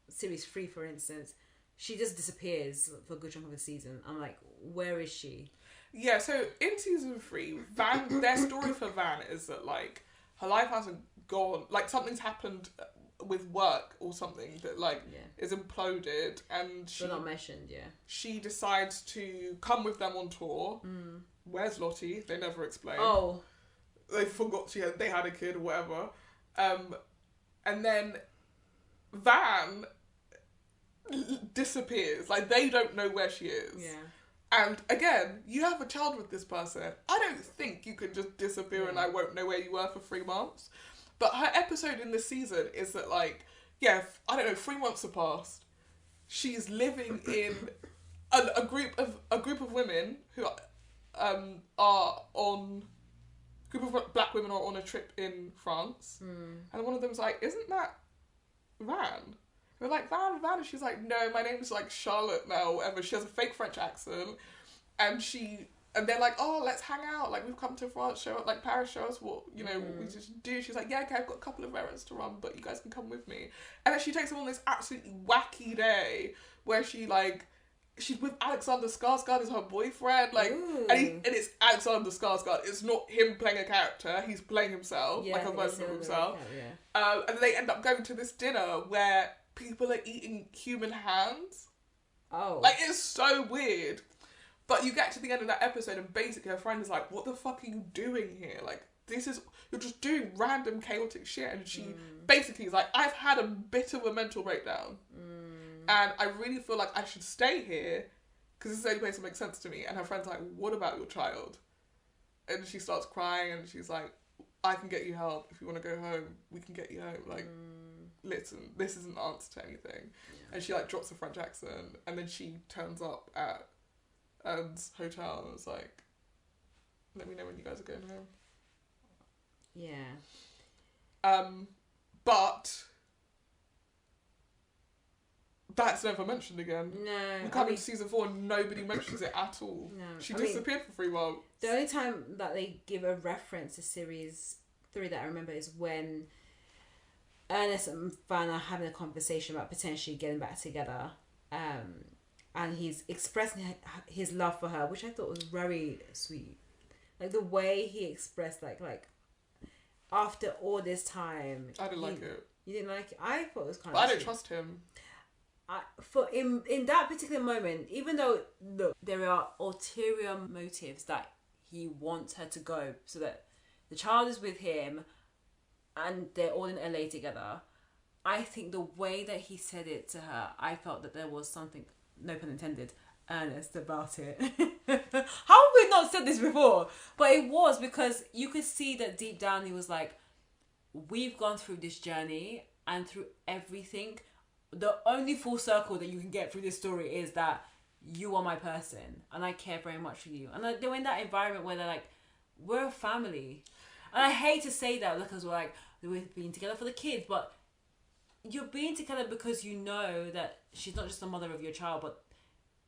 series 3, for instance, she just disappears for a good chunk of the season. I'm like, where is she? Yeah, so in season 3, Van, their story for Van is that like her life hasn't gone, like something's happened with work or something that like is imploded, and They're not mentioned. She decides to come with them on tour. Where's Lottie? They never explain. Oh, they forgot they had a kid or whatever. And then Van disappears. Like, they don't know where she is. Yeah. And again, you have a child with this person. I don't think you could just disappear and I won't know where you were for 3 months. But her episode in this season is that, like, I don't know, 3 months have passed. She's living in a group of women who are on. Group of black women are on a trip in France, and one of them's like, "Isn't that Van?" We're like, Van, and she's like, "No, my name's like Charlotte now, or whatever." She has a fake French accent, and she And they're like, oh, let's hang out. Like, we've come to France, like Paris, show us what, you know, we just do. She's like, yeah, okay, I've got a couple of errands to run, but you guys can come with me. And then she takes them on this absolutely wacky day where she's with Alexander Skarsgård as her boyfriend. Like, and it's Alexander Skarsgård. It's not him playing a character. He's playing himself, like a version of himself. And they end up going to this dinner where people are eating human hands. Oh. Like, it's so weird. But you get to the end of that episode and basically her friend is like, what the fuck are you doing here? Like, you're just doing random chaotic shit. And she basically is like, I've had a bit of a mental breakdown. And I really feel like I should stay here because this is the only place that makes sense to me. And her friend's like, what about your child? And she starts crying and she's like, I can get you help. If you want to go home, we can get you home. Like, listen, this isn't the answer to anything. Yeah. And she like drops a French accent and then she turns up at Ern's hotel and was like, let me know when you guys are going home. Yeah. But that's never mentioned again. No. We come into season 4 and nobody mentions it at all. No. She disappeared for 3 months. The only time that they give a reference to series 3 that I remember is when Ernest and Van are having a conversation about potentially getting back together. And he's expressing his love for her, which I thought was very sweet. Like the way he expressed, like after all this time. I didn't like it. You didn't like it? I thought it was kind but of. I don't trust him. In that particular moment, even though look, there are ulterior motives that he wants her to go, so that the child is with him, and they're all in LA together. I think the way that he said it to her, I felt that there was something, no pun intended, earnest about it. How have we not said this before? But it was because you could see that deep down he was like, we've gone through this journey and through everything. The only full circle that you can get through this story is that you are my person and I care very much for you. And like, they're in that environment where they're like, we're a family. And I hate to say that because we're being together for the kids, but you're being together because you know that she's not just the mother of your child, but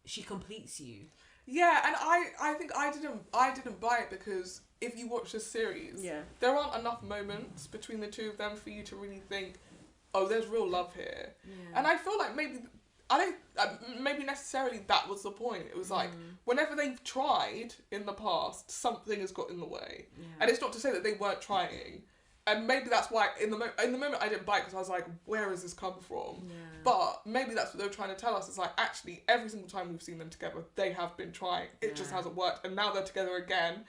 she completes you. Yeah, and I think I didn't buy it because if you watch this series, there aren't enough moments between the two of them for you to really think, oh, there's real love here. Yeah. And I feel like maybe necessarily that was the point. It was like, whenever they've tried in the past, something has got in the way. Yeah. And it's not to say that they weren't trying. And maybe that's why in the moment I didn't buy it because I was like, where has this come from? Yeah. But maybe that's what they were trying to tell us. It's like, actually, every single time we've seen them together, they have been trying. It just hasn't worked. And now they're together again.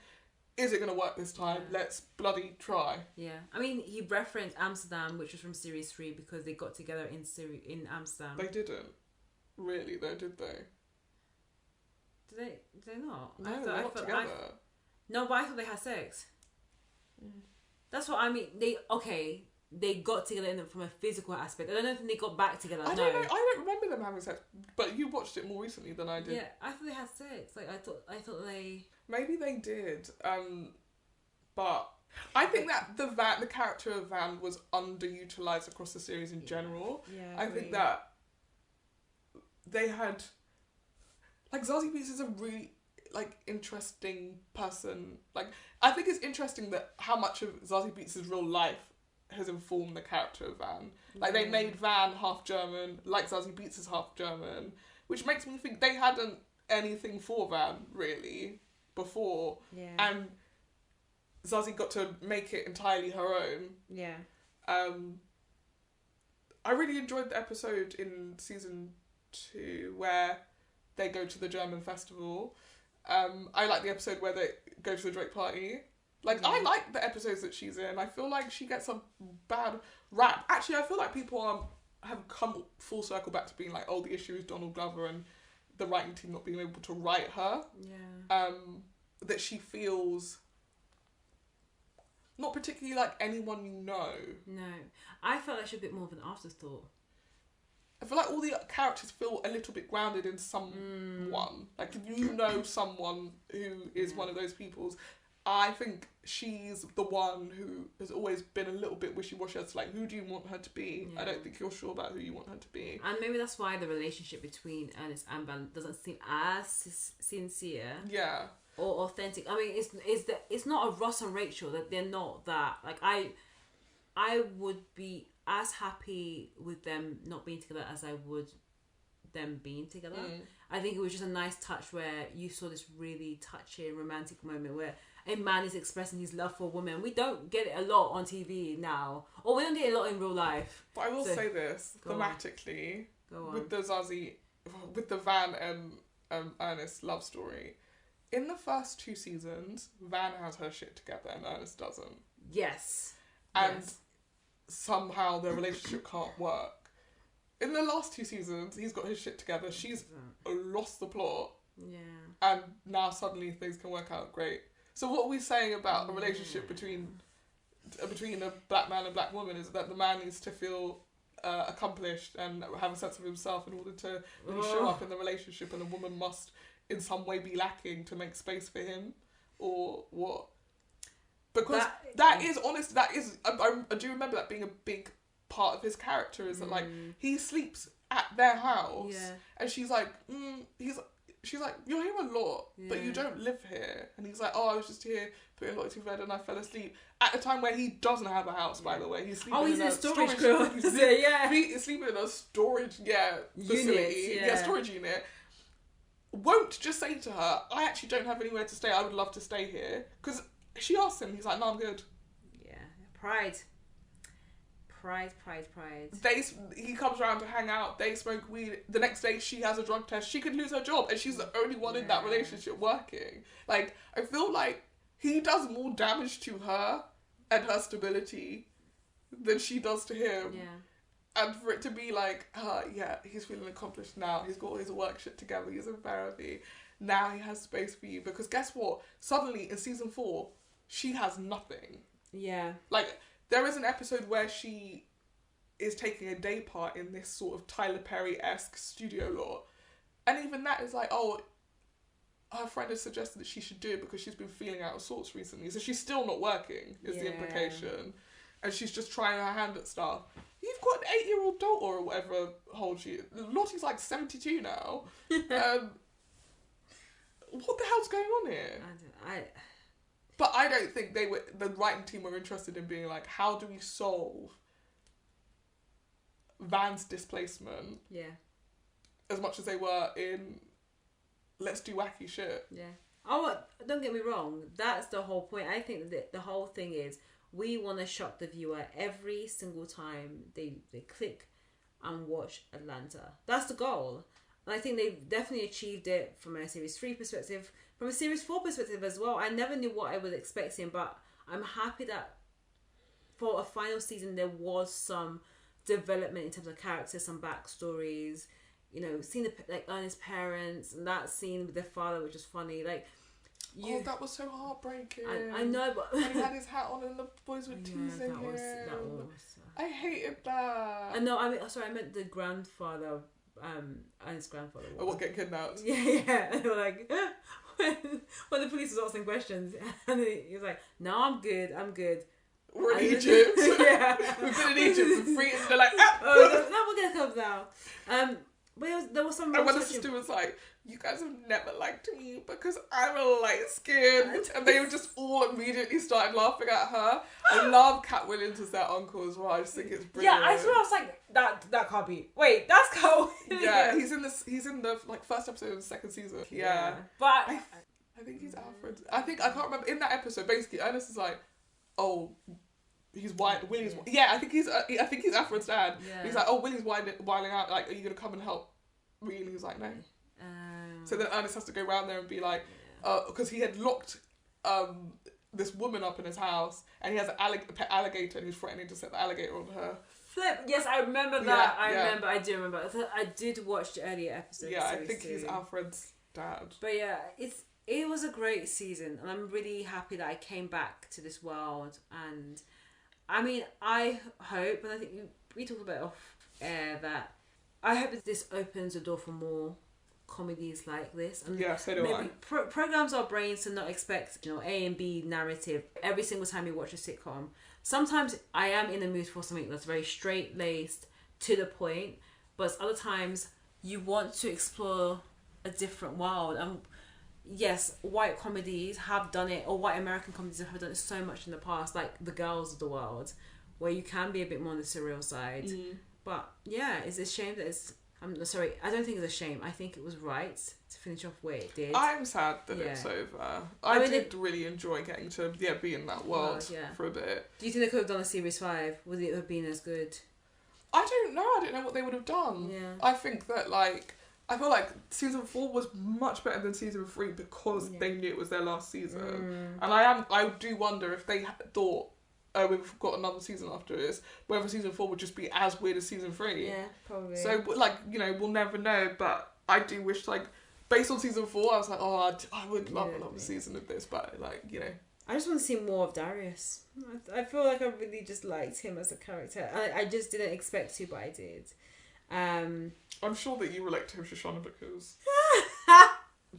Is it going to work this time? Yeah. Let's bloody try. Yeah. I mean, he referenced Amsterdam, which was from series 3, because they got together in Amsterdam. They didn't. Really, though, did they? Did they not? No, they're not together. No, but I thought they had sex. That's what I mean. They got together from a physical aspect. I don't know if they got back together. I don't know. I don't remember them having sex. But you watched it more recently than I did. Yeah, I thought they had sex. Like I thought they. Maybe they did. But I think that the character of Van was underutilized across the series in general. Yeah, I think that they had like Zazie Beetz is a really interesting person. Like, I think it's interesting that how much of Zazie Beetz' real life has informed the character of Van. Like, they made Van half German, like Zazie Beetz is half German, which makes me think they hadn't anything for Van, really, before. Yeah. And Zazie got to make it entirely her own. Yeah. I really enjoyed the episode in season 2 where they go to the German festival. I like the episode where they go to the Drake party. Like, I like the episodes that she's in. I feel like she gets a bad rap. Actually, I feel like people have come full circle back to being like, oh, the issue is Donald Glover and the writing team not being able to write her. Yeah. That she feels not particularly like anyone you know. No. I felt like she was a bit more of an afterthought. I feel like all the characters feel a little bit grounded in someone. Like, you know someone who is one of those peoples. I think she's the one who has always been a little bit wishy-washy as to, like, who do you want her to be? Yeah. I don't think you're sure about who you want her to be. And maybe that's why the relationship between Ernest and Van doesn't seem as sincere. Yeah. or authentic. I mean, it's not a Ross and Rachel, that they're not that. Like I would be as happy with them not being together as I would them being together. I think it was just a nice touch where you saw this really touching romantic moment where a man is expressing his love for a woman. We don't get it a lot on TV now, or we don't get it a lot in real life. But I will say this thematically with with the Van and Ernest love story. In the first 2 seasons, Van has her shit together and Ernest doesn't. Yes. And somehow their relationship can't work. In the last 2 seasons, he's got his shit together. She's lost the plot. Yeah. And now suddenly things can work out great. So what are we saying about a relationship between a black man and black woman is that the man needs to feel accomplished and have a sense of himself in order to really show up in the relationship, and the woman must in some way be lacking to make space for him, or what? Because that is honest. That is, I do remember that being a big part of his character, is that like he sleeps at their house, and she's like, she's like, you're here a lot, but you don't live here, and he's like, oh, I was just here putting Lottie to bed and I fell asleep at a time where he doesn't have a house. By the way, he's sleeping he's in a storage he's sleeping in a storage facility, storage unit. Won't just say to her, I actually don't have anywhere to stay, I would love to stay here, because she asks him, he's like, no, I'm good. Yeah, pride. He comes around to hang out, they smoke weed, the next day she has a drug test, she could lose her job, and she's the only one in that relationship working. Like, I feel like he does more damage to her and her stability than she does to him. Yeah. And for it to be like, he's feeling accomplished now, he's got all his work shit together, he's in therapy, now he has space for you, because guess what? Suddenly in season 4, she has nothing. Yeah. Like, there is an episode where she is taking a day part in this sort of Tyler Perry-esque studio lot. And even that is like, oh, her friend has suggested that she should do it because she's been feeling out of sorts recently. So she's still not working, is the implication. And she's just trying her hand at stuff. You've got an 8-year-old daughter or whatever holds you. Lottie's like 72 now. What the hell's going on here? But I don't think the writing team were interested in being like, how do we solve Van's displacement? Yeah. As much as they were in, let's do wacky shit. Yeah. Oh, don't get me wrong. That's the whole point. I think that the whole thing is we want to shock the viewer every single time they click and watch Atlanta. That's the goal. And I think they've definitely achieved it from a Series 3 perspective. From a Series 4 perspective as well, I never knew what I was expecting, but I'm happy that for a final season there was some development in terms of characters, some backstories, you know, seeing Ernest's parents, and that scene with their father, which was funny. Like, that was so heartbreaking. I know, but and he had his hat on and the boys were teasing him. I hated that. I know. I meant the grandfather. Ernest's grandfather. Oh, what, get kidnapped? Yeah. And they were like, when the police was asking questions, and he was like, "No, I'm good. We're in Egypt. Yeah, we've been in Egypt for free." And they're like, no, we're gonna come now. But there was some. And when the sister was like, "You guys have never liked me because I'm a light skinned," and they were just all immediately started laughing at her. I love Cat Williams as their uncle as well. I just think it's brilliant. Yeah, I was like, that can't be. Wait, that's Cat. Yeah, he's in the like first episode of the second season. Yeah, but I think he's Alfred. I can't remember in that episode. Basically, Ernest is like, oh, he's white. Willie's I think he's Alfred's dad. Yeah. He's like, oh, Willie's wilding out. Like, are you gonna come and help me? And he's like, no. So then Ernest has to go around there and be like, because he had locked this woman up in his house, and he has a pet alligator, and he's threatening to set the alligator on her. Flip. Yes, I remember that. I do remember. I did watch the earlier episode. Yeah, I think he's Alfred's dad. But yeah, it was a great season, and I'm really happy that I came back to this world. And I mean, I hope, and I think we talked about it off air, that I hope that this opens the door for more comedies like this. And so do I. Programs our brains to not expect, A and B narrative every single time we watch a sitcom. Sometimes I am in the mood for something that's very straight-laced, to the point, but other times you want to explore a different world. And yes, white comedies have done it, or white American comedies have done it so much in the past, like the Girls of the world, where you can be a bit more on the surreal side. But yeah, it's a shame that it's. I'm sorry, I don't think it's a shame. I think it was right to finish off where it did. I'm sad that it's over. I did really enjoy getting to be in that world for a bit. Do you think they could have done a series 5? Would it have been as good? I don't know. I don't know what they would have done. Yeah. I think that I feel like season 4 was much better than season 3 because they knew it was their last season. And I do wonder if they thought, oh, we've got another season after this, whether season 4 would just be as weird as season 3. Yeah, probably. So, we'll never know, but I do wish, based on season 4, I was like, oh, I would love another season of this, but, I just want to see more of Darius. I feel like I really just liked him as a character. I just didn't expect to, but I did. I'm sure that you relate to him, Shoshanna, because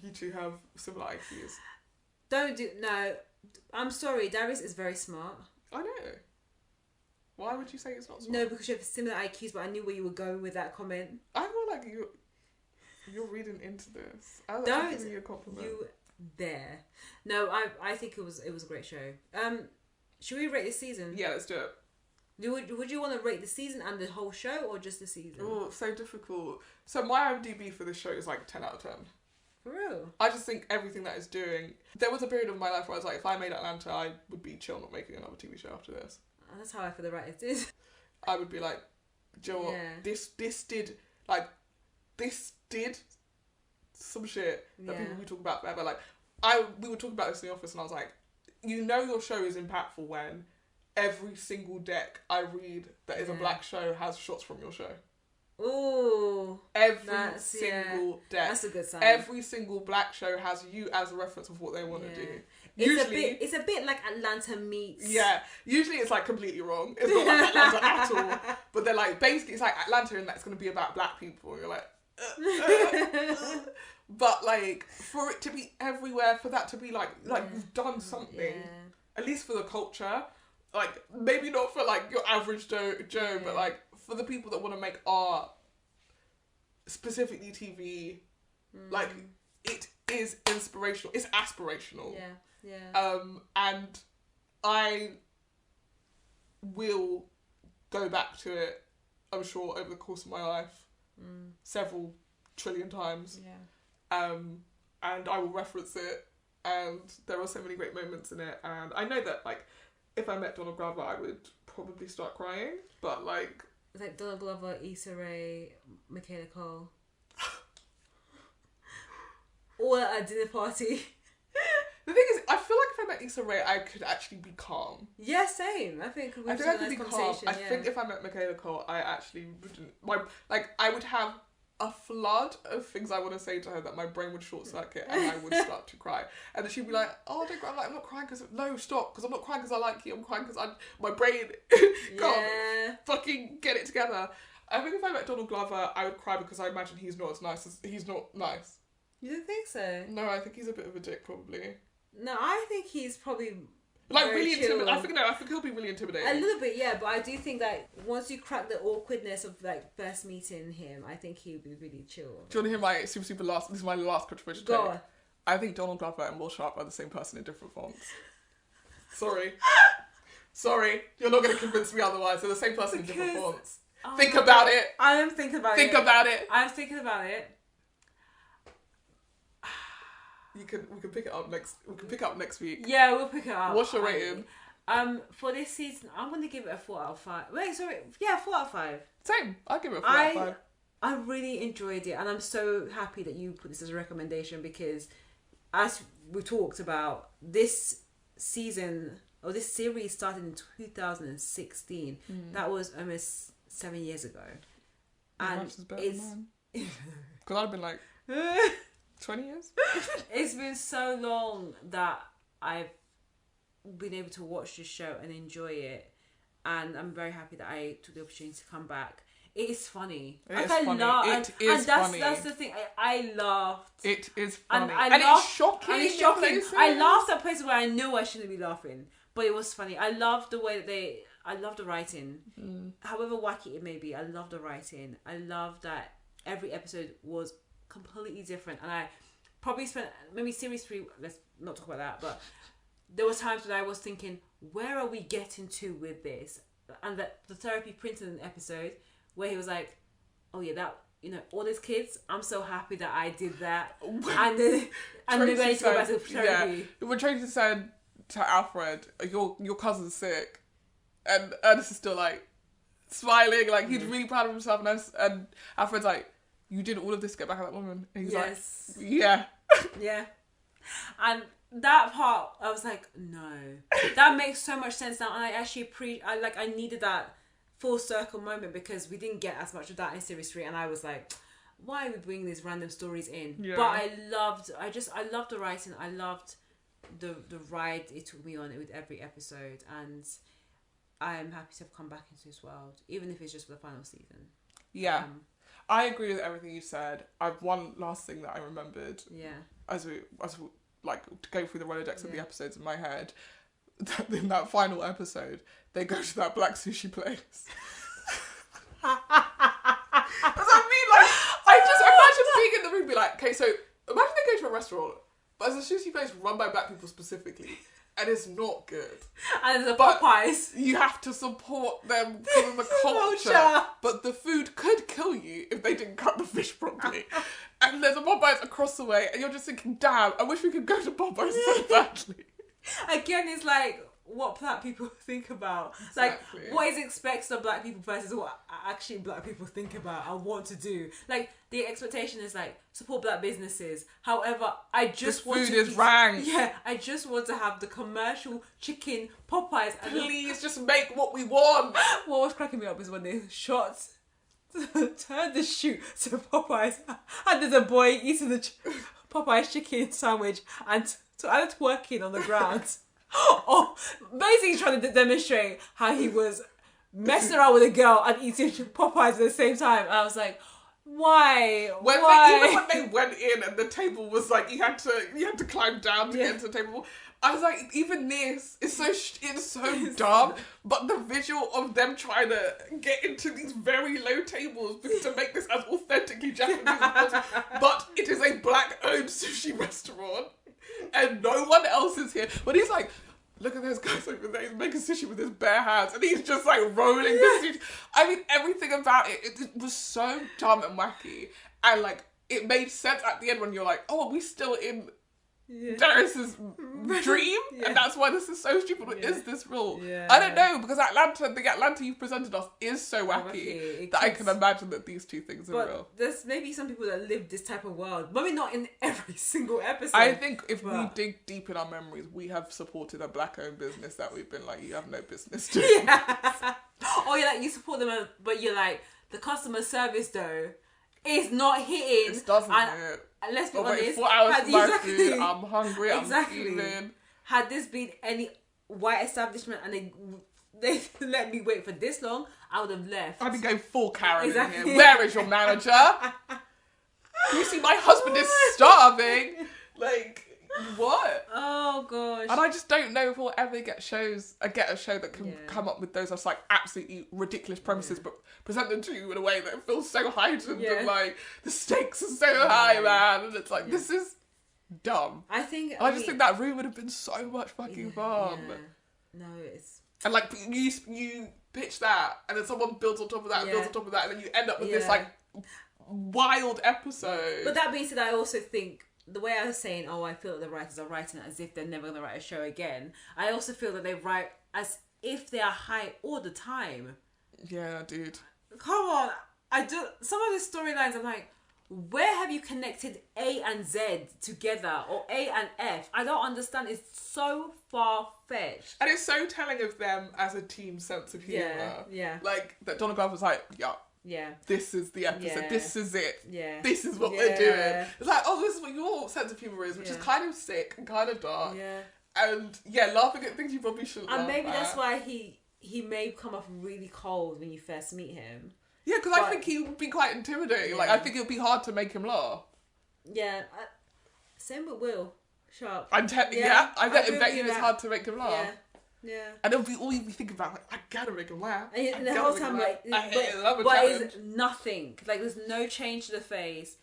you two have similar IQs. No, I'm sorry, Darius is very smart. I know. Why would you say it's not smart? No, because you have similar IQs, but I knew where you were going with that comment. I feel like you're reading into this. I was giving you a compliment. You there. No, I think it was a great show. Should we rate this season? Yeah, let's do it. Would you want to rate the season and the whole show, or just the season? Oh, so difficult. So my IMDb for this show is 10 out of 10. For real? I just think everything that it's doing... There was a period of my life where I was like, if I made Atlanta, I would be chill not making another TV show after this. That's how I feel the writers did. I would be like, do you know what? This did some shit that people will talk about forever. We were talking about this in the office and I was like, your show is impactful when every single deck I read that is a black show has shots from your show. Ooh. Every single deck. That's a good sign. Every single black show has you as a reference of what they want to do. It's a bit like Atlanta meets. Yeah. Usually it's completely wrong. It's not like Atlanta at all. But they're basically it's like Atlanta and that's going to be about black people. You're like, But for it to be everywhere, for that to be you've done something, at least for the culture. Maybe not for your average Joe, but for the people that want to make art, specifically TV, it is inspirational. It's aspirational. Yeah. And I will go back to it, I'm sure, over the course of my life, several trillion times. Yeah. And I will reference it, and there are so many great moments in it, and I know that if I met Donald Glover, I would probably start crying, but Donald Glover, Issa Rae, Michaela Cole. Or at a dinner party. The thing is, I feel like if I met Issa Rae, I could actually be calm. Yeah, same. I think I could be calm. I think if I met Michaela Cole, I actually wouldn't. I would have a flood of things I want to say to her that my brain would short circuit and I would start to cry. And then she'd be like, "Oh, don't cry." I'm not crying because no, stop, because I'm not crying because I like you. I'm crying because my brain can't fucking get it together. I think if I met Donald Glover, I would cry because I imagine he's not nice. You don't think so? No, I think he's a bit of a dick, probably. No, I think he's probably really intimidating. I think he'll be really intimidating. A little bit, yeah, but I do think that once you crack the awkwardness of first meeting him, I think he'll be really chill. Do you want to hear my super last? This is my last controversial take. Go on. I think Donald Glover and Will Sharp are the same person in different fonts. Sorry, you're not going to convince me otherwise. They're the same person in different fonts. Think about it. I am thinking about it. Think about it. I'm thinking about it. We can pick it up next. We can pick it up next week. Yeah, we'll pick it up. What's your rating? For this season, I'm going to give it a 4 out of 5. Wait, sorry. Yeah, 4 out of 5. Same. I'll give it a 4 out of 5. I really enjoyed it, and I'm so happy that you put this as a recommendation because, as we talked about, this season or this series started in 2016. That was almost 7 years ago, and it's because I've been 20 years? It's been so long that I've been able to watch this show and enjoy it, and I'm very happy that I took the opportunity to come back. It is funny. It is funny. That's the thing. I laughed. It is funny. And it's shocking. And it's shocking. I laughed at places where I knew I shouldn't be laughing, but it was funny. I love the way that I love the writing. However wacky it may be, I love the writing. I love that every episode was completely different, and probably spent maybe series 3. Let's not talk about that, but there were times when I was thinking, where are we getting to with this? And the therapy printed an episode where he was like, oh yeah, that, you know, all these kids, I'm so happy that I did that. And then maybe I need to go back to therapy. Yeah. When Tracy said to Alfred, your cousin's sick, and Ernest is still like smiling, like he's really proud of himself, and Alfred's like, you did all of this to get back at that woman. And he's like, yeah. Yeah. And that part, I was like, no. That makes so much sense now. And I actually I needed that full circle moment because we didn't get as much of that in series 3. And I was like, why are we bringing these random stories in? Yeah. But I loved the writing. I loved the ride it took me on with every episode. And I'm happy to have come back into this world, even if it's just for the final season. Yeah. I agree with everything you said. I've one last thing that I remembered. Yeah. As we like to go through the Rolodex of the episodes in my head. In that final episode, they go to that black sushi place. That's what I mean. Like, I just imagine being in the room, be like, okay, so imagine they go to a restaurant, but it's a sushi place run by black people specifically. And it's not good. And the Popeyes. You have to support them because of the culture. But the food could kill you if they didn't cut the fish properly. And there's a Popeyes across the way, and you're just thinking, damn, I wish we could go to Popeyes so badly. Again, it's like what black people think about. Exactly. Like, what is expected of black people versus what actually black people think about and want to do. Like, the expectation is like, support black businesses. However, I just want food is rank. Yeah, I just want to have the commercial chicken Popeyes. And please just make what we want. What was cracking me up is when they turned the shoot to Popeyes, and there's a boy eating the Popeyes chicken sandwich and twerking on the ground. Oh, basically trying to demonstrate how he was messing around with a girl and eating Popeyes at the same time. And I was like, why? Even when they went in and the table was like, you had to climb down to get into the table. I was like, even this is so dumb. But the visual of them trying to get into these very low tables to make this as authentically Japanese as possible. But it is a black-owned sushi restaurant. And no one else is here. But he's like, look at those guys over there. He's making sushi with his bare hands. And he's just like rolling the sushi. I mean, everything about it was so dumb and wacky. And like, it made sense at the end when you're like, oh, are we still in Darius's dream? And that's why this is so stupid. Is this real? I don't know, because the Atlanta you've presented us is so wacky that I can imagine that these two things are real. There's maybe some people that live this type of world. Maybe not in every single episode. I think if we dig deep in our memories, we have supported a black-owned business that we've been like, you have no business to. Or you're like, you support them, but you're like, the customer service though is not hitting. It doesn't hit. Let's be honest. 4 hours for my food. I'm hungry. I'm feeling. Had this been any white establishment and they let me wait for this long, I would have left. I'd be going full Karen in here. Where is your manager? You see, my husband is starving. Like, what? Oh gosh. And I just don't know if we'll ever get a show that can come up with those just like absolutely ridiculous premises, but present them to you in a way that feels so heightened and like the stakes are so high, man. And it's like, this is dumb. I think that room would have been so much fucking fun. No, it's and like you pitch that, and then someone builds on top of that, and builds on top of that, and then you end up with this like wild episode. But that being said, I also think the way I was saying, I feel that the writers are writing it as if they're never going to write a show again. I also feel that they write as if they are high all the time. Yeah, dude. Come on. Some of the storylines, I'm like, where have you connected A and Z together, or A and F? I don't understand. It's so far-fetched. And it's so telling of them as a team sense of humour. Yeah. Like, that Donna Garth was like, this is the episode. This is it. This is what we're doing. It's like, this is what your sense of humour is, which is kind of sick and kind of dark. And laughing at things you probably shouldn't. And maybe that's why he may come off really cold when you first meet him. Yeah, because I think he would be quite intimidating. Like, I think it would be hard to make him laugh. Yeah. Same with Will Sharp. I bet it's hard to make him laugh. Yeah. And it'll be all you'll be thinking about, like, I gotta make him laugh. And the whole time, like, I love a but challenge. it's nothing. Like, there's no change to the face.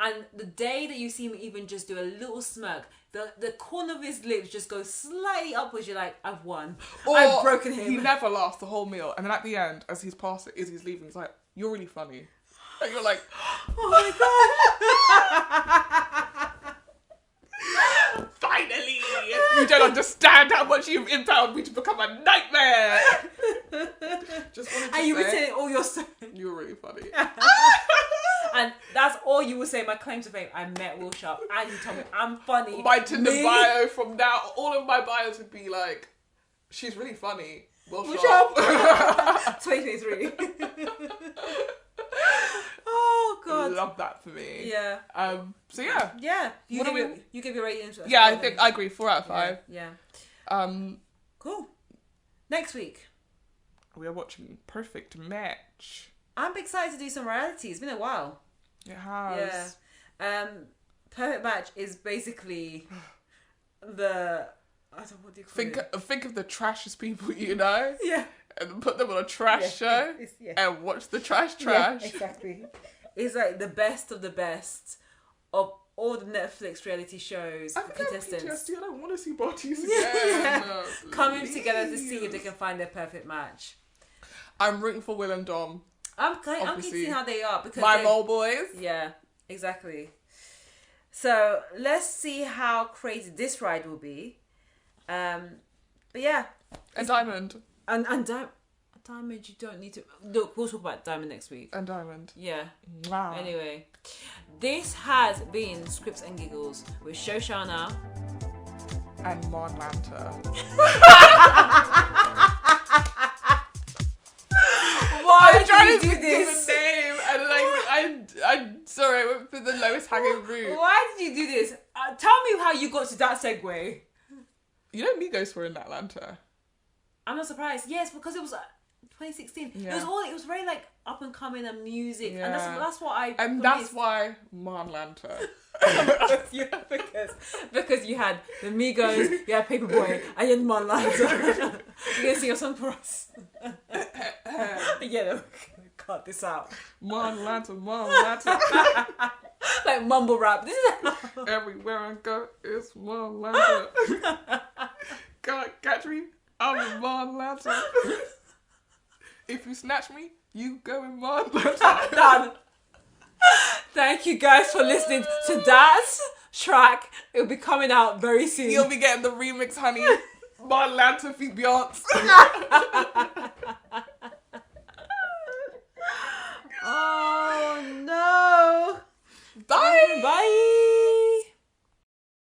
And the day that you see him even just do a little smirk, the corner of his lips just goes slightly upwards, you're like, I've won. Or I've broken him. he never laughs the whole meal. And then at the end, as he's leaving, he's like, you're really funny. And you're like, oh my God. Finally! You don't understand how much you've empowered me to become a nightmare! Just wanted to And you say, retain all your you were really funny. And that's all you will say. My claim to fame, I met Will Sharp and he told me I'm funny. My Tinder bio from now, all of my bios would be like, she's really funny. Will Sharp. 2023. Oh God. Love that for me. Yeah. So yeah. Yeah. You What give your rating. Yeah, I think I agree. 4 out of 5. Yeah. Cool. Next week, we are watching Perfect Match. I'm excited to do some reality. It's been a while. It has. Yeah. Perfect Match is basically the, I don't know, what do you call it? Think of the trashest people you know. Yeah. And put them on a trash show and watch the trash. Yeah, exactly. It's like the best of the best of all the Netflix reality shows. I think contestants. I have PTSD. I don't want to see bodies again. Coming together to see if they can find their perfect match. I'm rooting for Will and Dom. I'm keen to see how they are because my mole boys. Yeah, exactly. So let's see how crazy this ride will be. But yeah, And Diamond. And Diamond, you don't need to look. We'll talk about Diamond next week. And Diamond. Yeah. Wow. Anyway, this has been Scripts and Giggles with Shoshanna and Marlanta. Why did you do this? The name and I'm sorry, I went for the lowest hanging fruit. Why did you do this? Tell me how you got to that segue. You know Migos were in Atlanta. I'm not surprised. Yes, because it was 2016. Yeah. It was very like up and coming and music, Yeah. and that's what I. And that's why Marlanta. because you had the Migos, you had Paperboy, and you had Marlanta. You gonna sing a song for us? Yeah, no, cut this out. Marlanta. Like mumble rap. This is Everywhere I go, it's Marlanta. Can't catch me. I'm in Marlanta. If you snatch me, you go in Marlanta. Done. Thank you guys for listening to that track. It'll be coming out very soon. You'll be getting the remix, honey. Marlanta feet Beyonce.